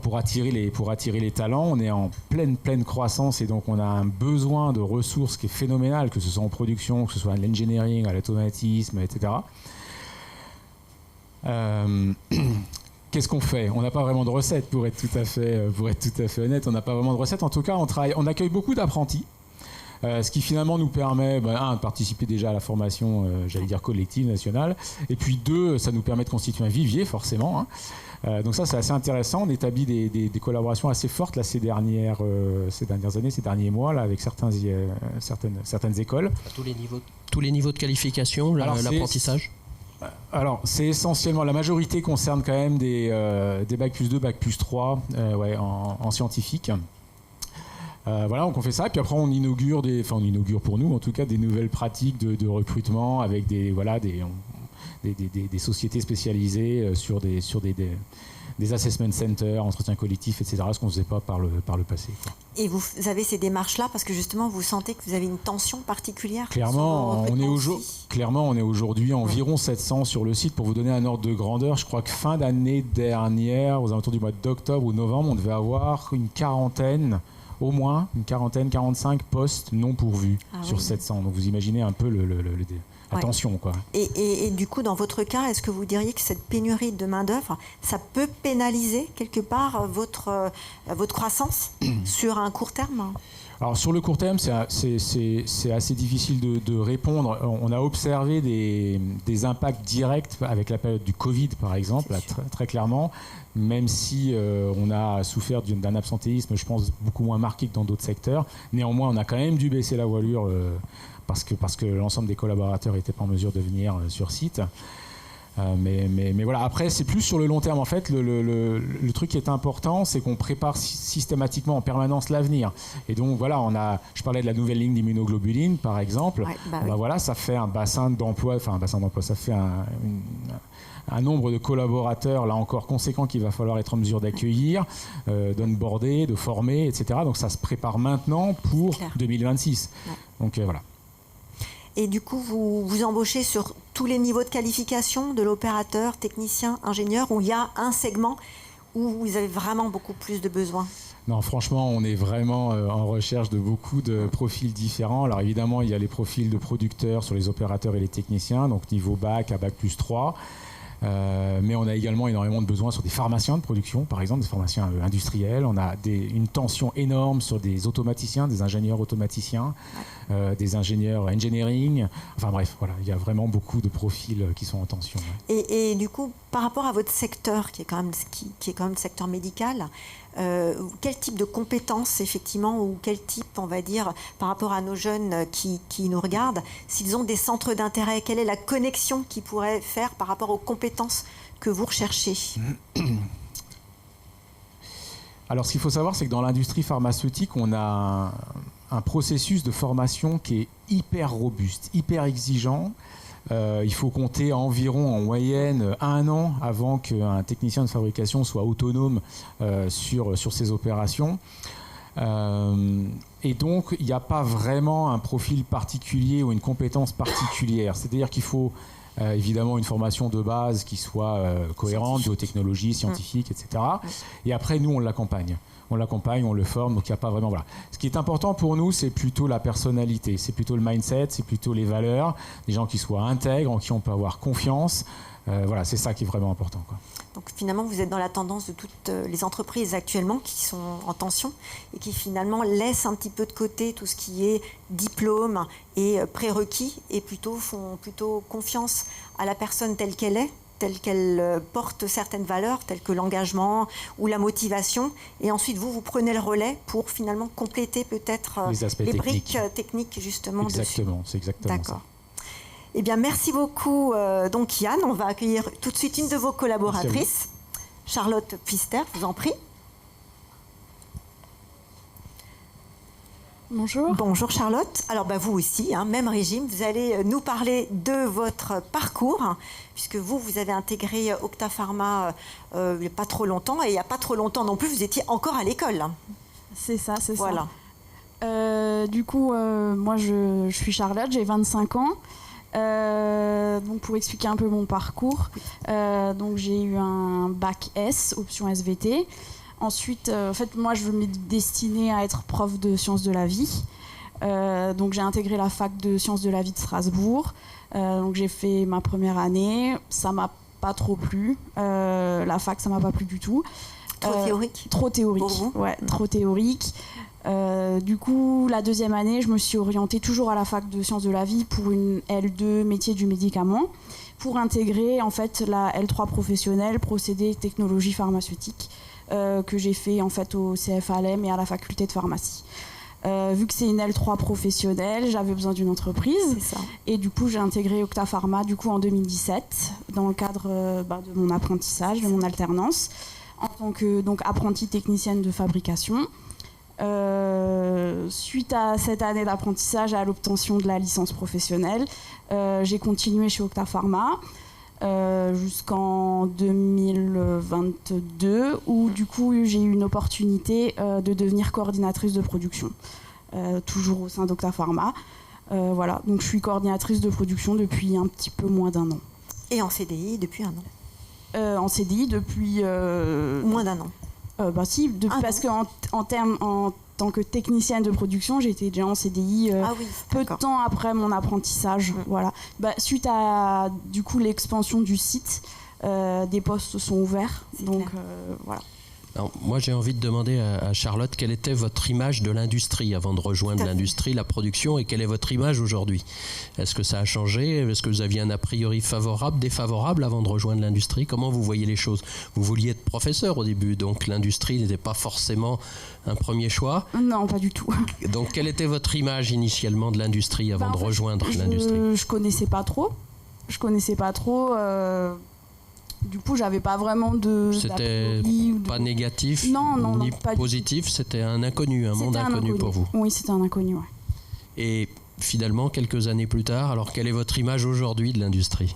pour attirer les talents. On est en pleine croissance, et donc on a un besoin de ressources qui est phénoménal, que ce soit en production, que ce soit à l'engineering, à l'automatisme, etc. Qu'est-ce qu'on fait? On n'a pas vraiment de recette, pour être tout à fait honnête. On n'a pas vraiment de recette. En tout cas, on accueille beaucoup d'apprentis. Ce qui finalement nous permet, de participer déjà à la formation, collective, nationale, et puis 2, ça nous permet de constituer un vivier, forcément. Donc ça, c'est assez intéressant. On établit des collaborations assez fortes là, ces dernières années, ces derniers mois, là, avec certaines écoles. À tous les niveaux de qualification, l'apprentissage? Alors, c'est essentiellement, la majorité concerne quand même des bac plus 2, bac plus 3 en scientifique. Donc on fait ça, et puis après on inaugure pour nous en tout cas des nouvelles pratiques de recrutement avec des sociétés spécialisées sur des assessment centers, entretiens collectifs, etc., ce qu'on ne faisait pas par le passé, quoi. Et vous avez ces démarches-là parce que justement vous sentez que vous avez une tension particulière? Clairement, on est aujourd'hui environ 700 sur le site. Pour vous donner un ordre de grandeur, je crois que fin d'année dernière, aux alentours du mois d'octobre ou novembre, on devait avoir au moins une quarantaine, 45 postes non pourvus sur 700. Donc vous imaginez un peu la tension, quoi. Et du coup, dans votre cas, est-ce que vous diriez que cette pénurie de main-d'œuvre, ça peut pénaliser quelque part votre croissance sur un court terme? Alors sur le court terme, c'est assez difficile de répondre. On a observé des impacts directs avec la période du Covid, par exemple, là, très clairement, même si on a souffert d'un absentéisme, je pense, beaucoup moins marqué que dans d'autres secteurs. Néanmoins, on a quand même dû baisser la voilure parce que l'ensemble des collaborateurs n'étaient pas en mesure de venir sur site. Mais voilà, après c'est plus sur le long terme en fait. Le truc qui est important, c'est qu'on prépare systématiquement en permanence l'avenir. Et donc voilà, je parlais de la nouvelle ligne d'immunoglobuline par exemple. Ouais, oui. Voilà, ça fait un bassin d'emploi, ça fait un nombre de collaborateurs là encore conséquent qu'il va falloir être en mesure d'accueillir, d'onboarder, de former, etc. Donc ça se prépare maintenant pour 2026. Ouais. Donc voilà. Et du coup, vous embauchez sur tous les niveaux de qualification, de l'opérateur, technicien, ingénieur, où il y a un segment où vous avez vraiment beaucoup plus de besoins? Non, franchement, on est vraiment en recherche de beaucoup de profils différents. Alors évidemment, il y a les profils de producteurs sur les opérateurs et les techniciens, donc niveau bac à bac plus 3. Mais on a également énormément de besoins sur des pharmaciens de production, par exemple, des pharmaciens industriels. On a une tension énorme sur des automaticiens, des ingénieurs automaticiens, des ingénieurs engineering. Enfin bref, voilà, il y a vraiment beaucoup de profils qui sont en tension. Ouais. Et du coup, par rapport à votre secteur, qui est quand même le secteur médical, quel type de compétences, effectivement, ou quel type, on va dire, par rapport à nos jeunes qui nous regardent, s'ils ont des centres d'intérêt, quelle est la connexion qu'ils pourraient faire par rapport aux compétences que vous recherchez? Alors, ce qu'il faut savoir, c'est que dans l'industrie pharmaceutique, on a un processus de formation qui est hyper robuste, hyper exigeant. Il faut compter environ en moyenne 1 an avant qu'un technicien de fabrication soit autonome sur ses opérations. Et donc, il n'y a pas vraiment un profil particulier ou une compétence particulière. C'est-à-dire qu'il faut évidemment une formation de base qui soit cohérente, biotechnologie, scientifique, etc. Et après, nous, on l'accompagne. On le forme, donc il n'y a pas vraiment... Voilà. Ce qui est important pour nous, c'est plutôt la personnalité, c'est plutôt le mindset, c'est plutôt les valeurs, des gens qui soient intègres, en qui on peut avoir confiance. Voilà, c'est ça qui est vraiment important, quoi. Donc finalement, vous êtes dans la tendance de toutes les entreprises actuellement qui sont en tension et qui finalement laissent un petit peu de côté tout ce qui est diplôme et prérequis et font plutôt confiance à la personne telle qu'elle porte certaines valeurs, telles que l'engagement ou la motivation. Et ensuite, vous prenez le relais pour finalement compléter peut-être les briques techniques justement dessus. Exactement, c'est exactement ça. D'accord. Eh bien, merci beaucoup. Donc, Yann, on va accueillir tout de suite une de vos collaboratrices, Charlotte Pfister, je vous en prie. Bonjour. Bonjour Charlotte. Alors vous aussi, même régime, vous allez nous parler de votre parcours, puisque vous avez intégré Octapharma il n'y a pas trop longtemps, et il n'y a pas trop longtemps non plus, vous étiez encore à l'école. C'est ça, c'est voilà. Ça. Du coup, moi je suis Charlotte, j'ai 25 ans. Donc pour expliquer un peu mon parcours, donc j'ai eu un bac S, option SVT. Ensuite, en fait, moi, je me destinais à être prof de sciences de la vie. Donc, j'ai intégré la fac de sciences de la vie de Strasbourg. Donc, j'ai fait ma première année. Ça m'a pas trop plu. La fac, ça m'a pas plu du tout. Trop théorique. Trop théorique. Pour vous ? Ouais, trop théorique. Du coup, la deuxième année, je me suis orientée toujours à la fac de sciences de la vie pour une L2 métier du médicament, pour intégrer en fait la L3 professionnelle procédés technologie pharmaceutique. Que j'ai fait en fait au CFALM et à la faculté de pharmacie. Vu que c'est une L3 professionnelle, j'avais besoin d'une entreprise. C'est ça. Et du coup, j'ai intégré Octapharma en 2017 dans le cadre de mon apprentissage, de mon alternance, en tant que apprentie technicienne de fabrication. Suite à cette année d'apprentissage et à l'obtention de la licence professionnelle, j'ai continué chez Octapharma. Jusqu'en 2022 où du coup j'ai eu une opportunité de devenir coordinatrice de production, toujours au sein d'Octapharma. Voilà, donc je suis coordinatrice de production depuis un petit peu moins d'1 an. Et en CDI depuis 1 an En CDI depuis... moins d'1 an si, parce qu'en tant que technicienne de production, j'étais déjà en CDI peu de temps après mon apprentissage. Voilà. Suite à du coup l'expansion du site, des postes sont ouverts. Donc voilà. Alors, moi, j'ai envie de demander à Charlotte quelle était votre image de l'industrie avant de rejoindre l'industrie, la production, et quelle est votre image aujourd'hui? Est-ce que ça a changé? Est-ce que vous aviez un a priori favorable, défavorable avant de rejoindre l'industrie? Comment vous voyez les choses? Vous vouliez être professeur au début, donc l'industrie n'était pas forcément un premier choix? Non, pas du tout. Donc, quelle était votre image initialement de l'industrie avant de rejoindre l'industrie? Je connaissais pas trop. Du coup, j'avais pas vraiment de. C'était pas négatif, non, ni pas positif, c'était un inconnu, un monde inconnu pour vous. Oui, c'était un inconnu, ouais. Et finalement, quelques années plus tard, alors quelle est votre image aujourd'hui de l'industrie?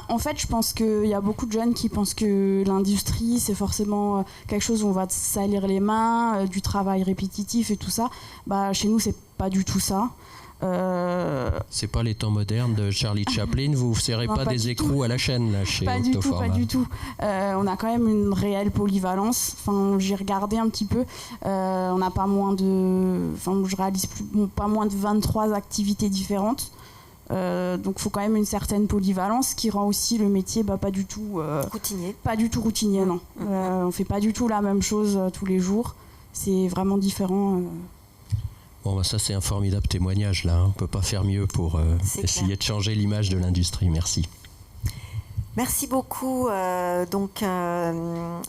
En fait, je pense qu'il y a beaucoup de jeunes qui pensent que l'industrie, c'est forcément quelque chose où on va te salir les mains, du travail répétitif et tout ça. Chez nous, c'est pas du tout ça. C'est pas les temps modernes de Charlie Chaplin, vous ne serrez pas des écrous à la chaîne là, chez Octopharma? Pas du tout. On a quand même une réelle polyvalence. J'ai regardé un petit peu. On n'a pas moins de. Je réalise pas moins de 23 activités différentes. Donc il faut quand même une certaine polyvalence qui rend aussi le métier pas du tout routinier. Pas du tout routinier, non. On fait pas du tout la même chose tous les jours. C'est vraiment différent. Bon, ça c'est un formidable témoignage là. On ne peut pas faire mieux pour essayer de changer l'image de l'industrie. Merci. Merci beaucoup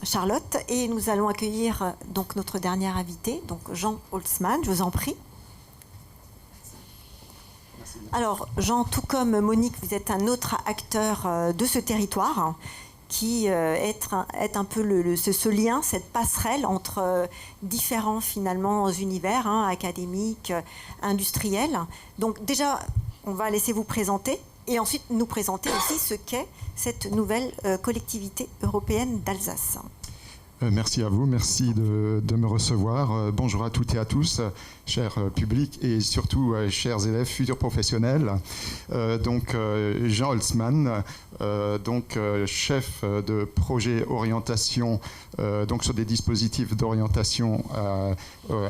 Charlotte, et nous allons accueillir donc notre dernier invité, donc Jean Holzmann. Je vous en prie. Alors Jean, tout comme Monique, vous êtes un autre acteur de ce territoire qui est un peu ce lien, cette passerelle entre différents finalement univers académiques, industriels. Donc déjà, on va laisser vous présenter et ensuite nous présenter aussi ce qu'est cette nouvelle collectivité européenne d'Alsace. Merci à vous, merci de me recevoir. Bonjour à toutes et à tous, chers publics et surtout chers élèves, futurs professionnels. Jean Holzmann, chef de projet orientation sur des dispositifs d'orientation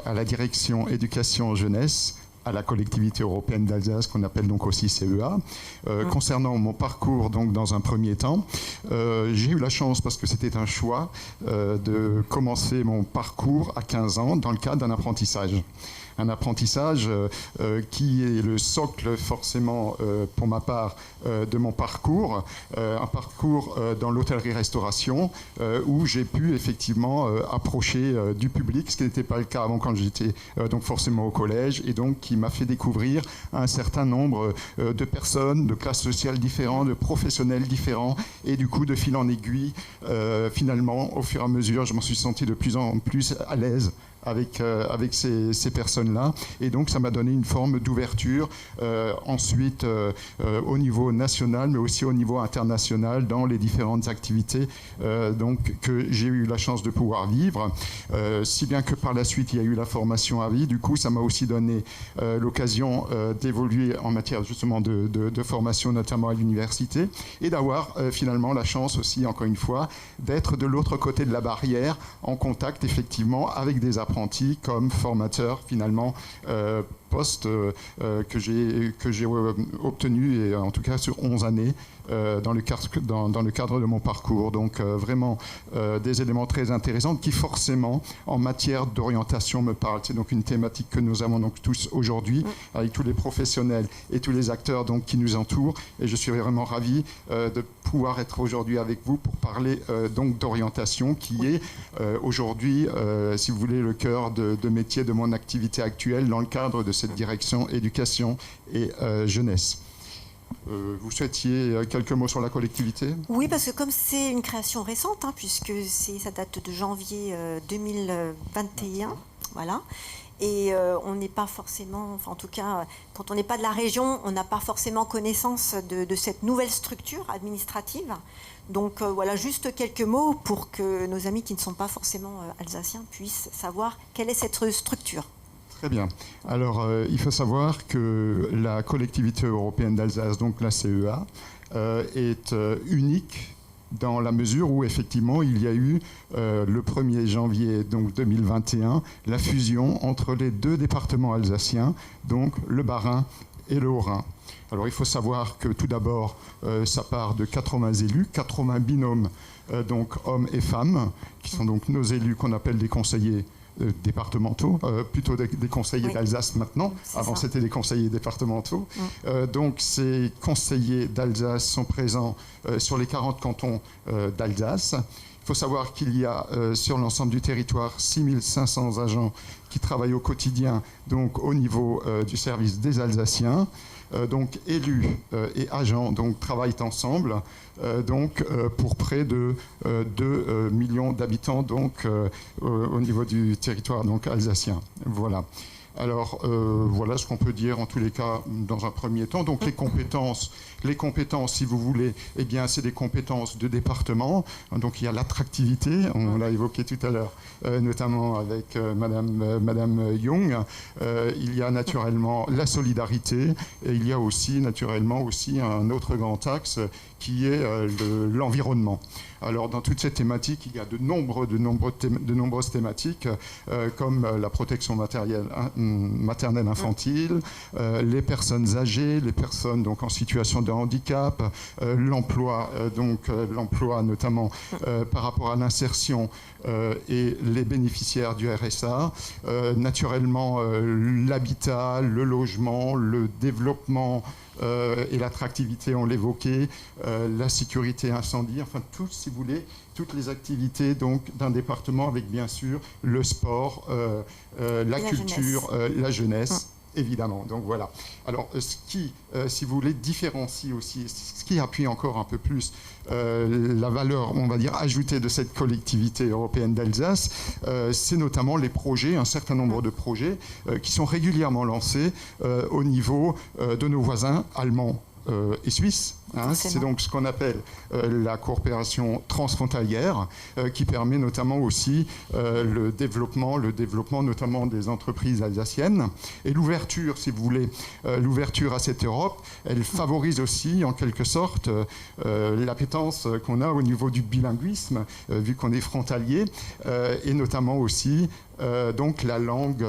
à la direction éducation jeunesse, à la collectivité européenne d'Alsace, qu'on appelle donc aussi CEA. Concernant mon parcours, donc dans un premier temps, j'ai eu la chance, parce que c'était un choix, de commencer mon parcours à 15 ans dans le cadre d'un apprentissage. Un apprentissage qui est le socle forcément pour ma part de mon parcours, un parcours dans l'hôtellerie-restauration où j'ai pu effectivement approcher du public, ce qui n'était pas le cas avant quand j'étais donc forcément au collège, et donc qui m'a fait découvrir un certain nombre de personnes, de classes sociales différentes, de professionnels différents, et du coup de fil en aiguille, finalement au fur et à mesure, je m'en suis senti de plus en plus à l'aise avec ces personnes-là, et donc ça m'a donné une forme d'ouverture ensuite au niveau national mais aussi au niveau international dans les différentes activités que j'ai eu la chance de pouvoir vivre, si bien que par la suite il y a eu la formation à vie. Du coup ça m'a aussi donné l'occasion d'évoluer en matière justement de formation, notamment à l'université, et d'avoir finalement la chance aussi, encore une fois, d'être de l'autre côté de la barrière, en contact effectivement avec des apprentis comme formateur finalement poste que j'ai obtenu, et en tout cas sur 11 années dans le cadre de mon parcours. Donc vraiment des éléments très intéressants qui forcément en matière d'orientation me parlent. C'est donc une thématique que nous avons donc tous aujourd'hui avec tous les professionnels et tous les acteurs donc qui nous entourent, et je suis vraiment ravi de pouvoir être aujourd'hui avec vous pour parler donc d'orientation qui est aujourd'hui si vous voulez le cœur de métier de mon activité actuelle dans le cadre de cette direction éducation et jeunesse. Vous souhaitiez quelques mots sur la collectivité? Oui, parce que comme c'est une création récente, puisque ça date de janvier 2021, voilà. Et on n'est pas forcément, en tout cas, quand on n'est pas de la région, on n'a pas forcément connaissance de cette nouvelle structure administrative. Donc voilà, juste quelques mots pour que nos amis qui ne sont pas forcément alsaciens puissent savoir quelle est cette structure. Très bien. Alors, il faut savoir que la collectivité européenne d'Alsace, donc la CEA, est unique dans la mesure où, effectivement, il y a eu, le 1er janvier donc 2021, la fusion entre les deux départements alsaciens, donc le Bas-Rhin et le Haut-Rhin. Alors il faut savoir que tout d'abord, ça part de 80 élus, 80 binômes, donc hommes et femmes, qui sont donc nos élus qu'on appelle des conseillers départementaux, plutôt des conseillers d'Alsace maintenant. Avant, c'était des conseillers départementaux. Donc, ces conseillers d'Alsace sont présents sur les 40 cantons d'Alsace. Il faut savoir qu'il y a sur l'ensemble du territoire 6500 agents qui travaillent au quotidien, donc au niveau du service des Alsaciens. Donc élus et agents donc, travaillent ensemble pour près de 2 millions d'habitants donc, au niveau du territoire donc, alsacien. Voilà. Alors, voilà ce qu'on peut dire en tous les cas dans un premier temps. Donc, les compétences, si vous voulez, eh bien, c'est des compétences de département. Donc, il y a l'attractivité, on l'a évoqué tout à l'heure, notamment avec Madame Young. Il y a naturellement la solidarité et il y a aussi, naturellement, aussi un autre grand axe qui est l'environnement. Alors, dans toutes ces thématiques, il y a de nombreuses thématiques, comme la protection maternelle infantile, les personnes âgées, les personnes donc, en situation de handicap, l'emploi notamment par rapport à l'insertion et les bénéficiaires du RSA, naturellement l'habitat, le logement, le développement et l'attractivité, on l'évoquait, la sécurité incendie, enfin tout, si vous voulez, toutes les activités donc, d'un département avec bien sûr le sport, la culture, la jeunesse. Évidemment, donc voilà. Alors, ce qui, si vous voulez, différencie aussi, ce qui appuie encore un peu plus la valeur, on va dire, ajoutée de cette collectivité européenne d'Alsace, c'est notamment les projets, un certain nombre de projets qui sont régulièrement lancés au niveau de nos voisins allemands et suisses. C'est donc ce qu'on appelle la coopération transfrontalière qui permet notamment aussi le développement notamment des entreprises alsaciennes. Et l'ouverture, si vous voulez, l'ouverture à cette Europe, elle favorise aussi en quelque sorte l'appétence qu'on a au niveau du bilinguisme, vu qu'on est frontalier, et notamment aussi donc la langue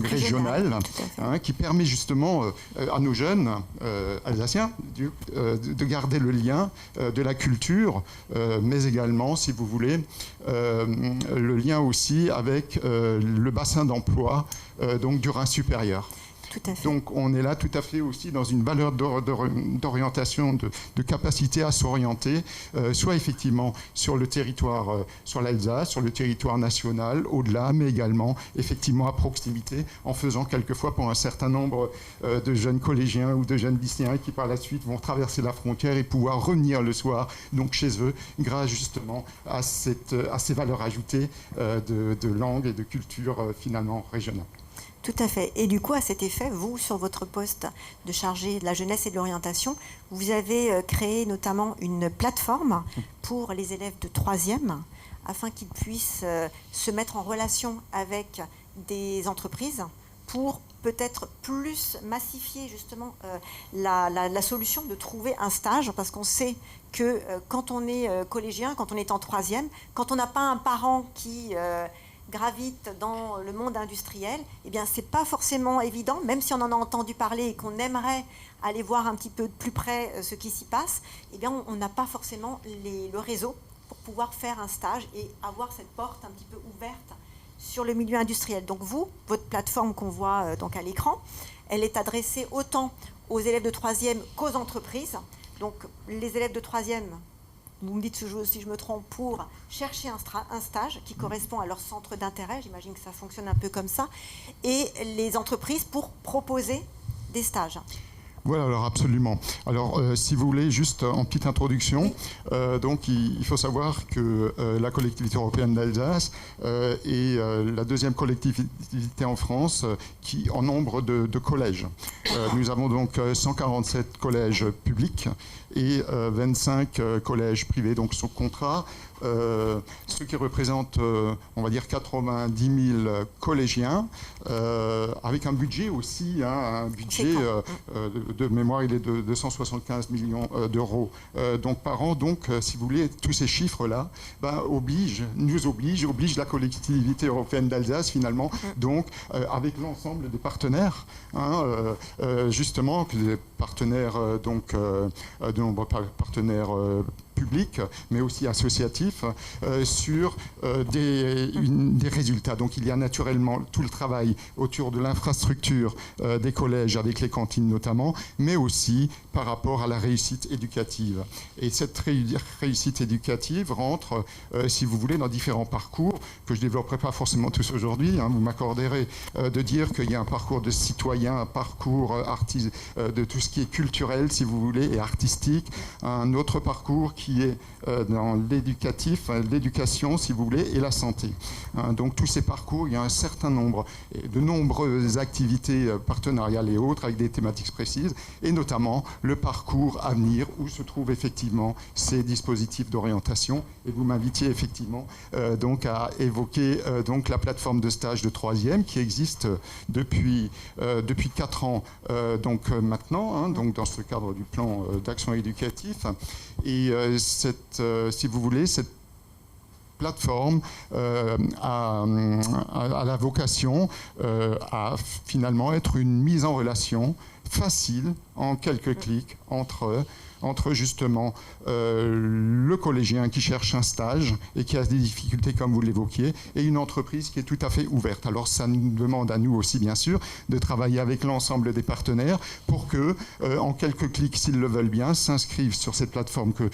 régionale, qui permet justement à nos jeunes alsaciens de garder le lien de la culture, mais également, si vous voulez, le lien aussi avec le bassin d'emploi donc du Rhin supérieur. Tout à fait. Donc on est là tout à fait aussi dans une valeur d'orientation, de capacité à s'orienter, soit effectivement sur le territoire, sur l'Alsace, sur le territoire national, au-delà, mais également effectivement à proximité, en faisant quelquefois pour un certain nombre de jeunes collégiens ou de jeunes lycéens qui par la suite vont traverser la frontière et pouvoir revenir le soir donc chez eux, grâce justement à ces valeurs ajoutées de langue et de culture finalement régionale. Tout à fait. Et du coup, à cet effet, vous, sur votre poste de chargé de la jeunesse et de l'orientation, vous avez créé notamment une plateforme pour les élèves de 3e afin qu'ils puissent se mettre en relation avec des entreprises pour peut-être plus massifier justement la solution de trouver un stage, parce qu'on sait que quand on est collégien, quand on est en 3e, quand on n'a pas un parent qui gravite dans le monde industriel, eh bien c'est pas forcément évident, même si on en a entendu parler et qu'on aimerait aller voir un petit peu de plus près ce qui s'y passe, eh bien on n'a pas forcément le réseau pour pouvoir faire un stage et avoir cette porte un petit peu ouverte sur le milieu industriel. Donc vous, votre plateforme qu'on voit donc à l'écran, elle est adressée autant aux élèves de 3e qu'aux entreprises. Donc les élèves de 3e, vous me dites si je me trompe, pour chercher un stage qui correspond à leur centre d'intérêt, j'imagine que ça fonctionne un peu comme ça, et les entreprises pour proposer des stages. Voilà, alors absolument. Alors, si vous voulez, juste en petite introduction, donc il faut savoir que la collectivité européenne d'Alsace est la deuxième collectivité en France qui en nombre de collèges. Nous avons donc 147 collèges publics et 25 collèges privés, donc sous contrat. ce qui représente, on va dire, 90 000 collégiens, avec un budget aussi, un budget de mémoire, il est de 275 millions d'euros donc par an. Donc, si vous voulez, tous ces chiffres-là obligent la collectivité européenne d'Alsace, finalement, donc avec l'ensemble des partenaires, justement, des partenaires, de nombreux partenaires publics, mais aussi associatifs, sur des résultats. Donc il y a naturellement tout le travail autour de l'infrastructure des collèges, avec les cantines notamment, mais aussi par rapport à la réussite éducative. Et cette réussite éducative rentre, si vous voulez, dans différents parcours que je ne développerai pas forcément tous aujourd'hui. Vous m'accorderez de dire qu'il y a un parcours de citoyen, un parcours de tout ce qui est culturel, si vous voulez, et artistique, un autre parcours qui est dans l'éducatif, l'éducation, si vous voulez, et la santé. Donc tous ces parcours, il y a un certain nombre, de nombreuses activités partenariales et autres, avec des thématiques précises, et notamment le parcours à venir, où se trouvent effectivement ces dispositifs d'orientation. Et vous m'invitiez effectivement donc à évoquer donc la plateforme de stage de 3e qui existe depuis 4 ans donc maintenant, donc dans ce cadre du plan d'action éducatif. Et si vous voulez, cette plateforme a la vocation à finalement être une mise en relation facile, en quelques clics, entre justement le collégien qui cherche un stage et qui a des difficultés, comme vous l'évoquiez, et une entreprise qui est tout à fait ouverte. Alors ça nous demande à nous aussi, bien sûr, de travailler avec l'ensemble des partenaires pour que, en quelques clics, s'ils le veulent bien, s'inscrivent sur cette plateforme que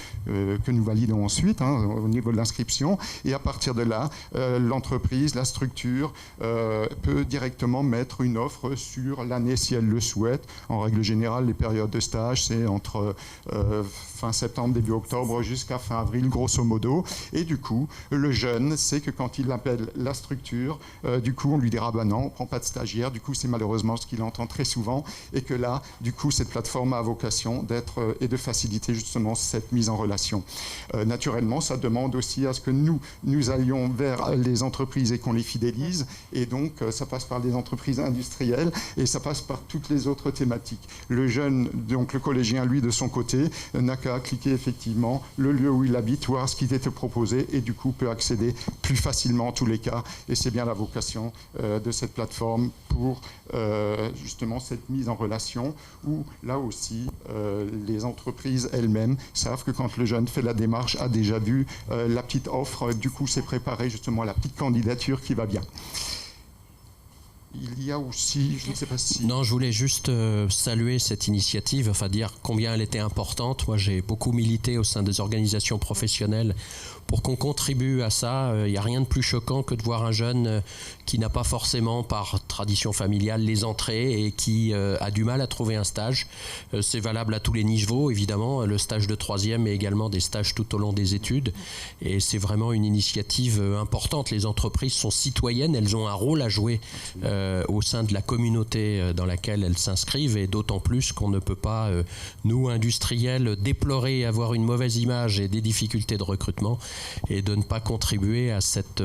nous validons ensuite, au niveau de l'inscription, et à partir de là, l'entreprise, la structure peut directement mettre une offre sur l'année si elle le souhaite. En règle générale, les périodes de stage, c'est entre fin septembre, début octobre, jusqu'à fin avril, grosso modo. Et du coup, le jeune sait que quand il appelle la structure, du coup, on lui dira, non, on ne prend pas de stagiaire. Du coup, c'est malheureusement ce qu'il entend très souvent. Et que là, du coup, cette plateforme a vocation d'être et de faciliter justement cette mise en relation. Naturellement, ça demande aussi à ce que nous allions vers les entreprises et qu'on les fidélise. Et donc, ça passe par les entreprises industrielles et ça passe par toutes les autres thématiques. Le jeune, donc le collégien, lui, de son côté, n'a qu'à cliquer effectivement le lieu où il habite, voir ce qui était proposé et du coup peut accéder plus facilement en tous les cas. Et c'est bien la vocation de cette plateforme pour justement cette mise en relation où là aussi les entreprises elles-mêmes savent que quand le jeune fait la démarche, a déjà vu la petite offre, du coup c'est préparé justement à la petite candidature qui va bien. Il y a aussi, je ne sais pas si... Non, je voulais juste saluer cette initiative, enfin dire combien elle était importante. Moi, j'ai beaucoup milité au sein des organisations professionnelles pour qu'on contribue à ça. Il n'y a rien de plus choquant que de voir un jeune qui n'a pas forcément, par tradition familiale, les entrées et qui a du mal à trouver un stage. C'est valable à tous les niveaux, évidemment. Le stage de 3e, mais également des stages tout au long des études. Et c'est vraiment une initiative importante. Les entreprises sont citoyennes, elles ont un rôle à jouer au sein de la communauté dans laquelle elles s'inscrivent, et d'autant plus qu'on ne peut pas, nous, industriels, déplorer, avoir une mauvaise image et des difficultés de recrutement, et de ne pas contribuer à cette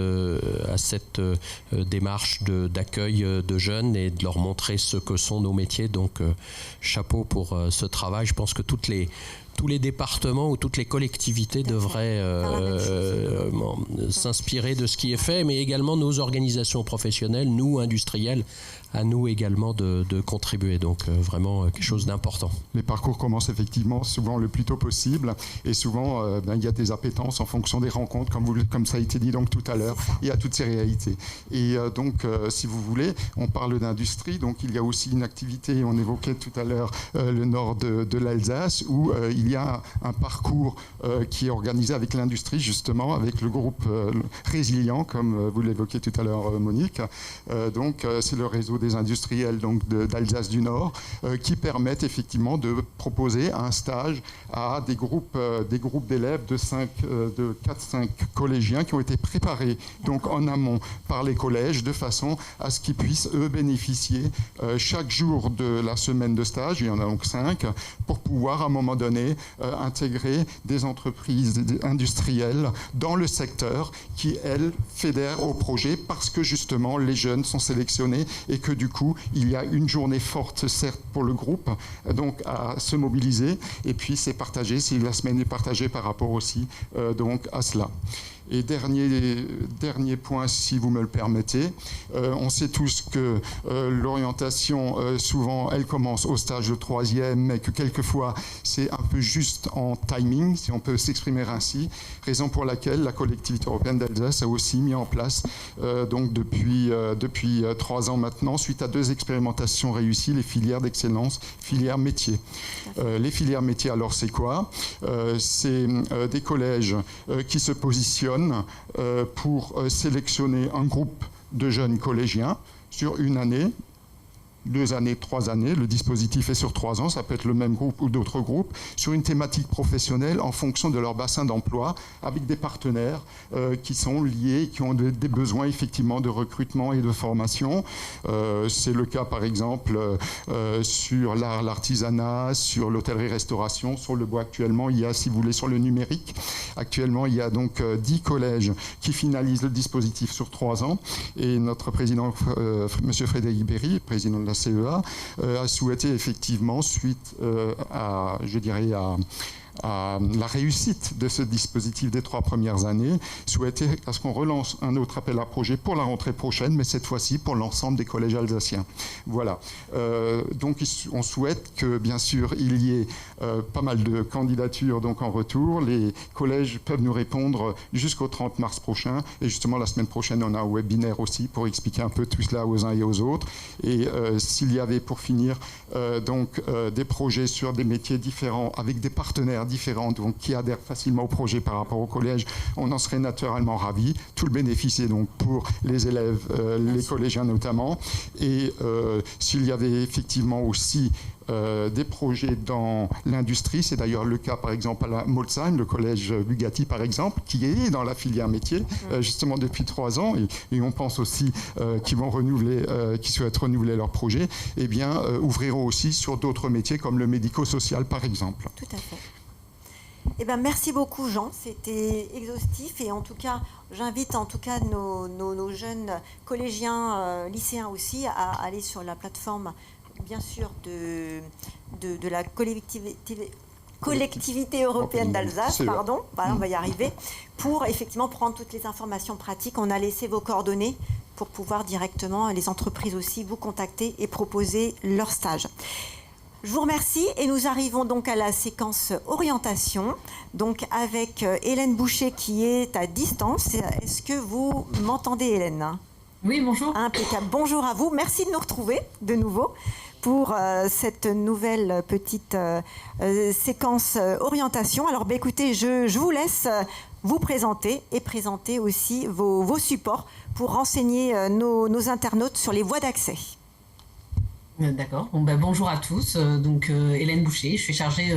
démarche d'accueil de jeunes et de leur montrer ce que sont nos métiers. Donc chapeau pour ce travail. Je pense que tous les départements ou toutes les collectivités devraient s'inspirer de ce qui est fait, mais également nos organisations professionnelles, nous industriels, à nous également de contribuer. Donc vraiment quelque chose d'important. Les parcours commencent effectivement souvent le plus tôt possible, et souvent il y a des appétences en fonction des rencontres, comme ça a été dit donc tout à l'heure. Il y a toutes ces réalités. Et donc si vous voulez, on parle d'industrie, donc il y a aussi une activité, on évoquait tout à l'heure le nord de l'Alsace, où il y a un parcours qui est organisé avec l'industrie, justement, avec le groupe Résilient, comme vous l'évoquiez tout à l'heure, Monique. Donc c'est le réseau des industriels d'Alsace du Nord qui permettent effectivement de proposer un stage à des groupes d'élèves de 4-5 collégiens qui ont été préparés donc en amont par les collèges, de façon à ce qu'ils puissent eux bénéficier chaque jour de la semaine de stage, il y en a donc 5, pour pouvoir à un moment donné sélectionner, intégrer des entreprises industrielles dans le secteur qui, elles, fédèrent au projet parce que justement les jeunes sont sélectionnés et que du coup il y a une journée forte certes pour le groupe donc à se mobiliser et puis c'est partagé, si la semaine est partagée par rapport aussi donc à cela. Et dernier point, si vous me le permettez, on sait tous que l'orientation, souvent, elle commence au stage de 3e, mais que quelquefois, c'est un peu juste en timing, si on peut s'exprimer ainsi, raison pour laquelle la collectivité européenne d'Alsace a aussi mis en place, donc depuis 3 ans maintenant, suite à 2 expérimentations réussies, les filières d'excellence, filières métiers. Les filières métiers, alors c'est quoi? C'est des collèges qui se positionnent pour sélectionner un groupe de jeunes collégiens sur une année, 2 années, 3 années. Le dispositif est sur 3 ans, ça peut être le même groupe ou d'autres groupes, sur une thématique professionnelle en fonction de leur bassin d'emploi, avec des partenaires qui sont liés, qui ont des besoins effectivement de recrutement et de formation. C'est le cas par exemple sur l'art, l'artisanat, sur l'hôtellerie-restauration, sur le bois actuellement, il y a, si vous voulez, sur le numérique. Actuellement, il y a donc 10 collèges qui finalisent le dispositif sur 3 ans. Et notre président, M. Frédéric Berry, président de la CEA, a souhaité effectivement, suite à la réussite de ce dispositif des 3 premières années, souhaiter à ce qu'on relance un autre appel à projet pour la rentrée prochaine, mais cette fois-ci pour l'ensemble des collèges alsaciens. Voilà. Donc on souhaite que, bien sûr, il y ait pas mal de candidatures donc en retour. Les collèges peuvent nous répondre jusqu'au 30 mars prochain. Et justement, la semaine prochaine, on a un webinaire aussi pour expliquer un peu tout cela aux uns et aux autres. Et s'il y avait, pour finir, des projets sur des métiers différents, avec des partenaires différents, donc qui adhèrent facilement au projet par rapport au collège, on en serait naturellement ravis. Tout le bénéfice est donc pour les élèves, les collégiens notamment. Et s'il y avait effectivement aussi des projets dans l'industrie, c'est d'ailleurs le cas par exemple à la Molsheim, le collège Bugatti par exemple, qui est dans la filière métier justement depuis 3 ans, et on pense aussi qu'ils vont renouveler, qu'ils souhaitent renouveler leur projet, et bien ouvriront aussi sur d'autres métiers comme le médico-social par exemple. Tout à fait. Eh ben, merci beaucoup Jean, c'était exhaustif et en tout cas, j'invite en tout cas nos jeunes collégiens, lycéens aussi à aller sur la plateforme bien sûr de la collectivité européenne d'Alsace, pardon, voilà, on va y arriver, pour effectivement prendre toutes les informations pratiques. On a laissé vos coordonnées pour pouvoir directement, les entreprises aussi, vous contacter et proposer leur stage. Je vous remercie et nous arrivons donc à la séquence orientation, donc avec Hélène Boucher qui est à distance. Est-ce que vous m'entendez, Hélène? Oui, bonjour. Impeccable. Bonjour à vous. Merci de nous retrouver de nouveau pour cette nouvelle petite séquence orientation. Alors, écoutez, je vous laisse vous présenter et présenter aussi vos supports pour renseigner nos internautes sur les voies d'accès. D'accord. Bonjour à tous. Hélène Boucher, je suis chargée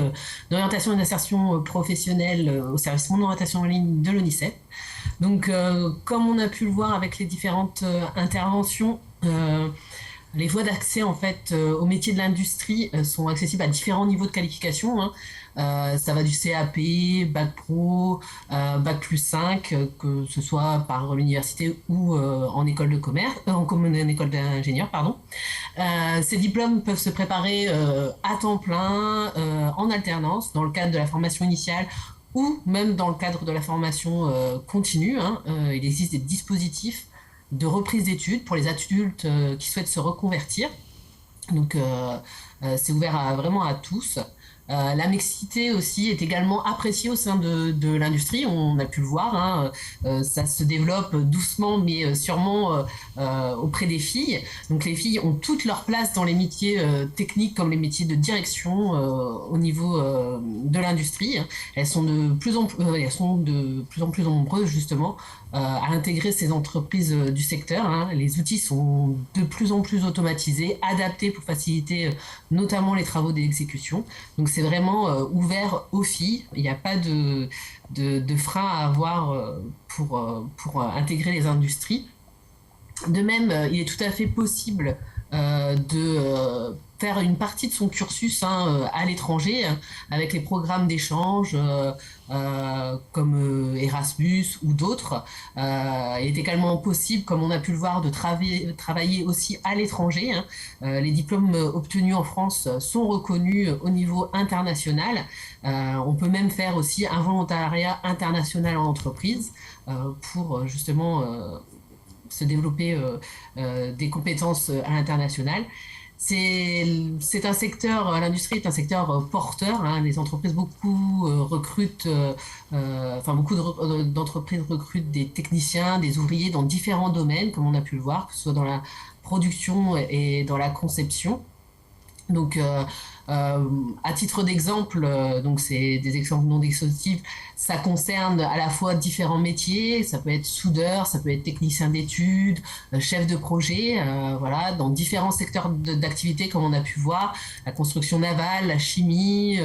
d'orientation et d'insertion professionnelle au service Mon Orientation en ligne de l'ONICEP. Donc, comme on a pu le voir avec les différentes interventions, les voies d'accès en fait au métier de l'industrie sont accessibles à différents niveaux de qualification. Ça va du CAP, Bac Pro, Bac plus 5, que ce soit par l'université ou en école de commerce, en école d'ingénieur, pardon. Ces diplômes peuvent se préparer à temps plein, en alternance, dans le cadre de la formation initiale ou même dans le cadre de la formation continue. Il existe des dispositifs de reprise d'études pour les adultes qui souhaitent se reconvertir. Donc, c'est ouvert vraiment à tous. La mixité aussi est également appréciée au sein de l'industrie, on a pu le voir, ça se développe doucement mais sûrement auprès des filles. Donc les filles ont toute leur place dans les métiers techniques comme les métiers de direction au niveau de l'industrie. Elles sont de plus en plus nombreuses justement à intégrer ces entreprises du secteur. Les outils sont de plus en plus automatisés, adaptés pour faciliter notamment les travaux d'exécution. Donc c'est vraiment ouvert aux filles. Il n'y a pas de frein à avoir pour intégrer les industries. De même, il est tout à fait possible de faire une partie de son cursus à l'étranger, avec les programmes d'échange comme Erasmus ou d'autres. Il est également possible, comme on a pu le voir, de travailler aussi à l'étranger. Les diplômes obtenus en France sont reconnus au niveau international. On peut même faire aussi un volontariat international en entreprise pour justement se développer des compétences à l'international. C'est un secteur, l'industrie est un secteur porteur. Les entreprises recrutent, beaucoup d'entreprises recrutent des techniciens, des ouvriers dans différents domaines, comme on a pu le voir, que ce soit dans la production et dans la conception. Donc, à titre d'exemple, donc c'est des exemples non exhaustifs, ça concerne à la fois différents métiers, ça peut être soudeur, ça peut être technicien d'études, chef de projet, voilà, dans différents secteurs d'activité comme on a pu voir, la construction navale, la chimie,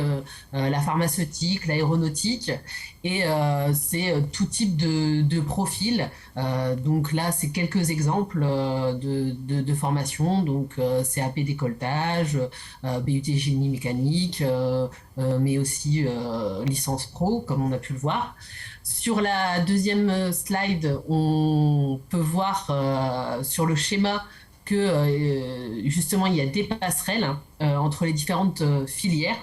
la pharmaceutique, l'aéronautique, et c'est tout type de profil. Donc là, c'est quelques exemples de formation, donc CAP décolletage, BUT génie mécanique, mais aussi licence pro, comme on a pu le voir. Sur la deuxième slide, on peut voir sur le schéma que justement il y a des passerelles entre les différentes filières.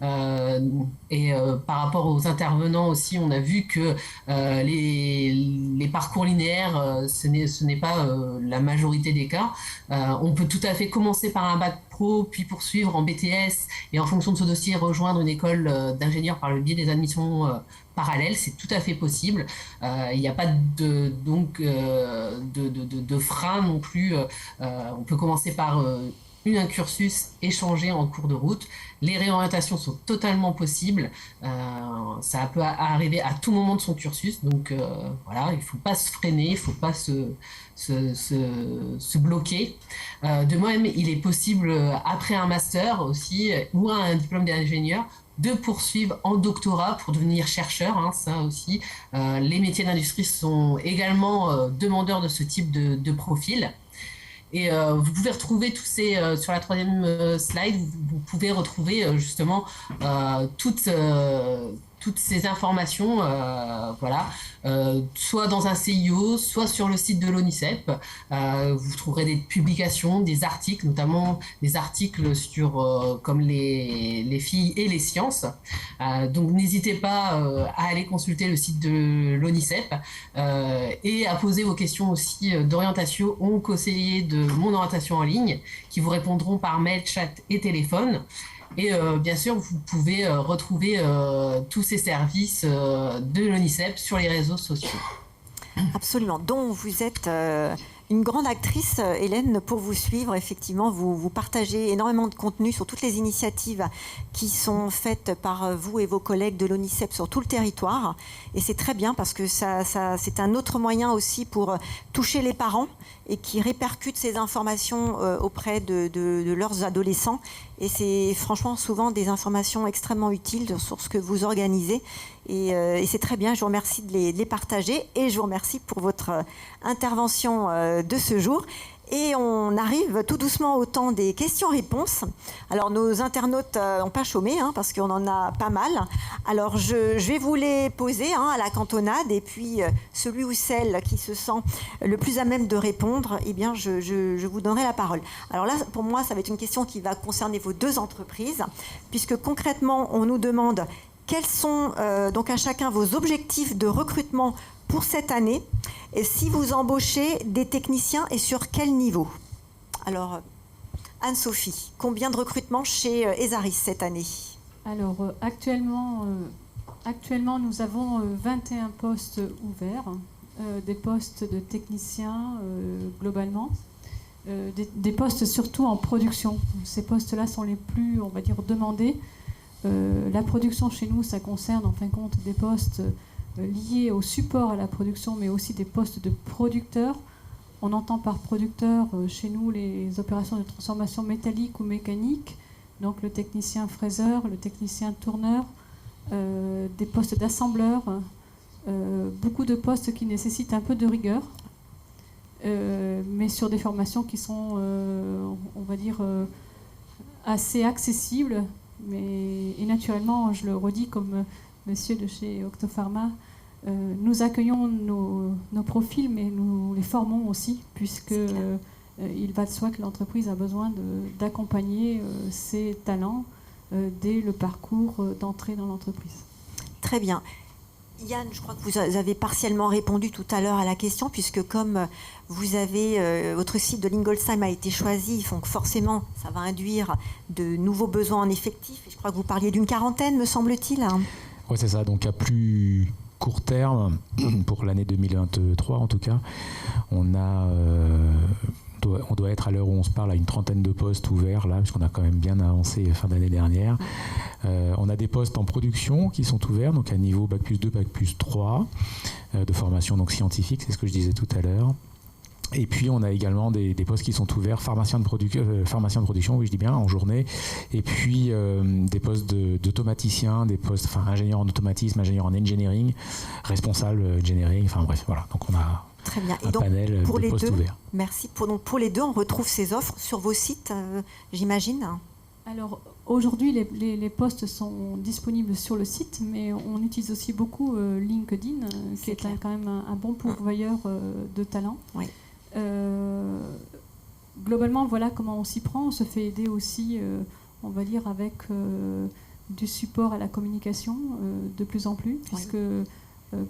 Par rapport aux intervenants aussi, on a vu que les parcours linéaires, ce n'est pas la majorité des cas. On peut tout à fait commencer par un bac pro, puis poursuivre en BTS et en fonction de ce dossier rejoindre une école d'ingénieur par le biais des admissions parallèles. C'est tout à fait possible. Il n'y a pas de frein non plus. On peut commencer par un cursus échangé en cours de route. Les réorientations sont totalement possibles. Ça peut arriver à tout moment de son cursus. Donc voilà, il ne faut pas se freiner, il ne faut pas se bloquer. De même, il est possible, après un master aussi, ou un diplôme d'ingénieur, de poursuivre en doctorat pour devenir chercheur, ça aussi. Les métiers d'industrie sont également demandeurs de ce type de profil. Et vous pouvez retrouver tous ces, sur la troisième slide, vous pouvez retrouver justement toutes ces informations, voilà, soit dans un CIO, soit sur le site de l'ONICEP. Vous trouverez des publications, des articles, notamment des articles sur comme les filles et les sciences. Donc n'hésitez pas à aller consulter le site de l'ONICEP et à poser vos questions aussi d'orientation aux conseillers de Mon Orientation en ligne qui vous répondront par mail, chat et téléphone. Et bien sûr, vous pouvez retrouver tous ces services de l'ONICEP sur les réseaux sociaux. Absolument, dont vous êtes une grande actrice, Hélène, pour vous suivre. Effectivement, vous partagez énormément de contenu sur toutes les initiatives qui sont faites par vous et vos collègues de l'ONICEP sur tout le territoire. Et c'est très bien parce que c'est un autre moyen aussi pour toucher les parents et qui répercutent ces informations auprès de leurs adolescents. Et c'est franchement souvent des informations extrêmement utiles sur ce que vous organisez. Et c'est très bien, je vous remercie de les partager et je vous remercie pour votre intervention de ce jour. Et on arrive tout doucement au temps des questions-réponses. Alors nos internautes n'ont pas chômé parce qu'on en a pas mal. Alors je vais vous les poser à la cantonade et puis celui ou celle qui se sent le plus à même de répondre, eh bien je vous donnerai la parole. Alors là, pour moi, ça va être une question qui va concerner vos deux entreprises, puisque concrètement, on nous demande quels sont donc à chacun vos objectifs de recrutement pour cette année et si vous embauchez des techniciens et sur quel niveau. Alors, Anne-Sophie, combien de recrutements chez Ezaris cette année? Alors, actuellement, nous avons 21 postes ouverts, des postes de techniciens globalement, des postes surtout en production. Ces postes-là sont les plus, on va dire, demandés. La production chez nous, ça concerne en fin de compte des postes liés au support à la production, mais aussi des postes de producteurs. On entend par producteur chez nous les opérations de transformation métallique ou mécanique, donc le technicien fraiseur, le technicien tourneur, des postes d'assembleur, beaucoup de postes qui nécessitent un peu de rigueur, mais sur des formations qui sont, on va dire, assez accessible. Et naturellement, je le redis comme monsieur de chez Octopharma, nous accueillons nos profils, mais nous les formons aussi, puisque il va de soi que l'entreprise a besoin d'accompagner ses talents dès le parcours d'entrée dans l'entreprise. Très bien. Yann, je crois que vous avez partiellement répondu tout à l'heure à la question, puisque comme vous avez, votre site de Lingolsheim a été choisi, donc forcément, ça va induire de nouveaux besoins en effectifs. Et je crois que vous parliez d'une quarantaine, me semble-t-il. Oui, c'est ça. Donc, à plus court terme, pour l'année 2023 en tout cas, on doit être à l'heure où on se parle à une trentaine de postes ouverts là, puisqu'on a quand même bien avancé fin d'année dernière. On a des postes en production qui sont ouverts, donc à niveau Bac+2, Bac+3 de formation donc scientifique, c'est ce que je disais tout à l'heure. Et puis on a également des postes qui sont ouverts, pharmacien de production, oui je dis bien, en journée. Et puis des postes d'automaticien, des postes, ingénieur en automatisme, ingénieur en engineering, responsable engineering, bref, voilà. Donc on a très bien. Et un donc, panel pour de les postes deux, ouverts. Merci. Pour les deux, on retrouve ces offres sur vos sites, j'imagine. Alors aujourd'hui, les postes sont disponibles sur le site, mais on utilise aussi beaucoup LinkedIn, qui est quand même un bon pourvoyeur de talents. Oui. Globalement, voilà comment on s'y prend. On se fait aider aussi, on va dire, avec du support à la communication de plus en plus, puisque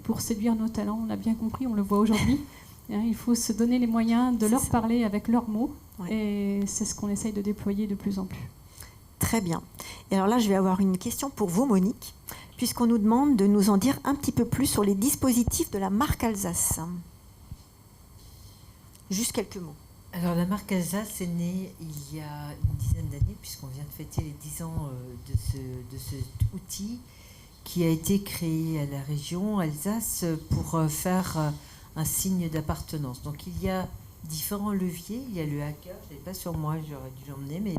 pour séduire nos talents, on a bien compris, on le voit aujourd'hui, il faut se donner les moyens de leur parler avec leurs mots, et c'est ce qu'on essaye de déployer de plus en plus. Très bien. Et alors là, je vais avoir une question pour vous, Monique, puisqu'on nous demande de nous en dire un petit peu plus sur les dispositifs de la marque Alsace. Juste quelques mots. Alors la marque Alsace est née il y a une dizaine d'années, puisqu'on vient de fêter les 10 ans de cet outil qui a été créé à la région Alsace pour faire un signe d'appartenance. Donc il y a différents leviers. Il y a le hacker, je ne l'ai pas sur moi, j'aurais dû l'emmener, mais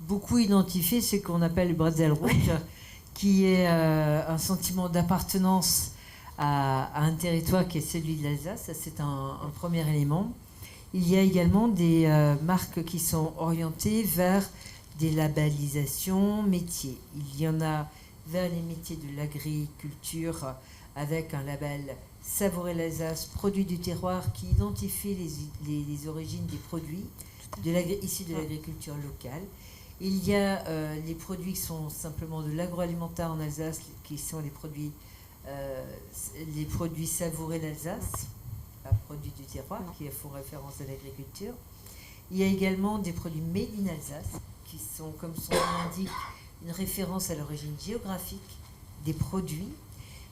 beaucoup identifié ce qu'on appelle le bretzel rouge, qui est un sentiment d'appartenance à un territoire qui est celui de l'Alsace. Ça, c'est un premier élément. Il y a également des marques qui sont orientées vers des labellisations métiers. Il y en a vers les métiers de l'agriculture avec un label Savourer l'Alsace, produit du terroir, qui identifie les origines des produits issus de l'agriculture locale. Il y a les produits qui sont simplement de l'agroalimentaire en Alsace, qui sont les produits Savourer l'Alsace, produits du terroir, qui font référence à l'agriculture. Il y a également des produits made in Alsace, qui sont, comme son nom l'indique, une référence à l'origine géographique des produits.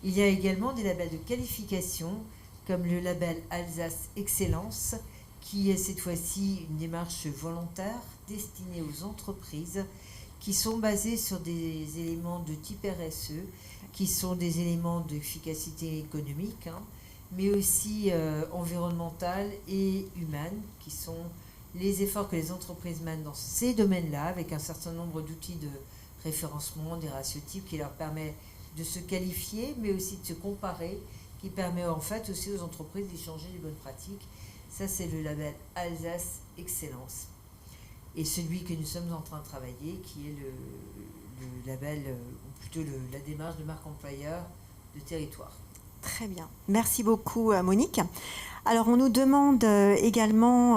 Il y a également des labels de qualification, comme le label Alsace Excellence, qui est cette fois-ci une démarche volontaire destinée aux entreprises qui sont basées sur des éléments de type RSE, qui sont des éléments d'efficacité économique, mais aussi environnementales et humaines, qui sont les efforts que les entreprises mènent dans ces domaines-là, avec un certain nombre d'outils de référencement, des ratiotypes qui leur permettent de se qualifier, mais aussi de se comparer, qui permet en fait aussi aux entreprises d'échanger les bonnes pratiques. Ça, c'est le label Alsace Excellence. Et celui que nous sommes en train de travailler, qui est le label, ou plutôt la démarche de marque employeur de territoire. Très bien. Merci beaucoup, Monique. Alors, on nous demande également,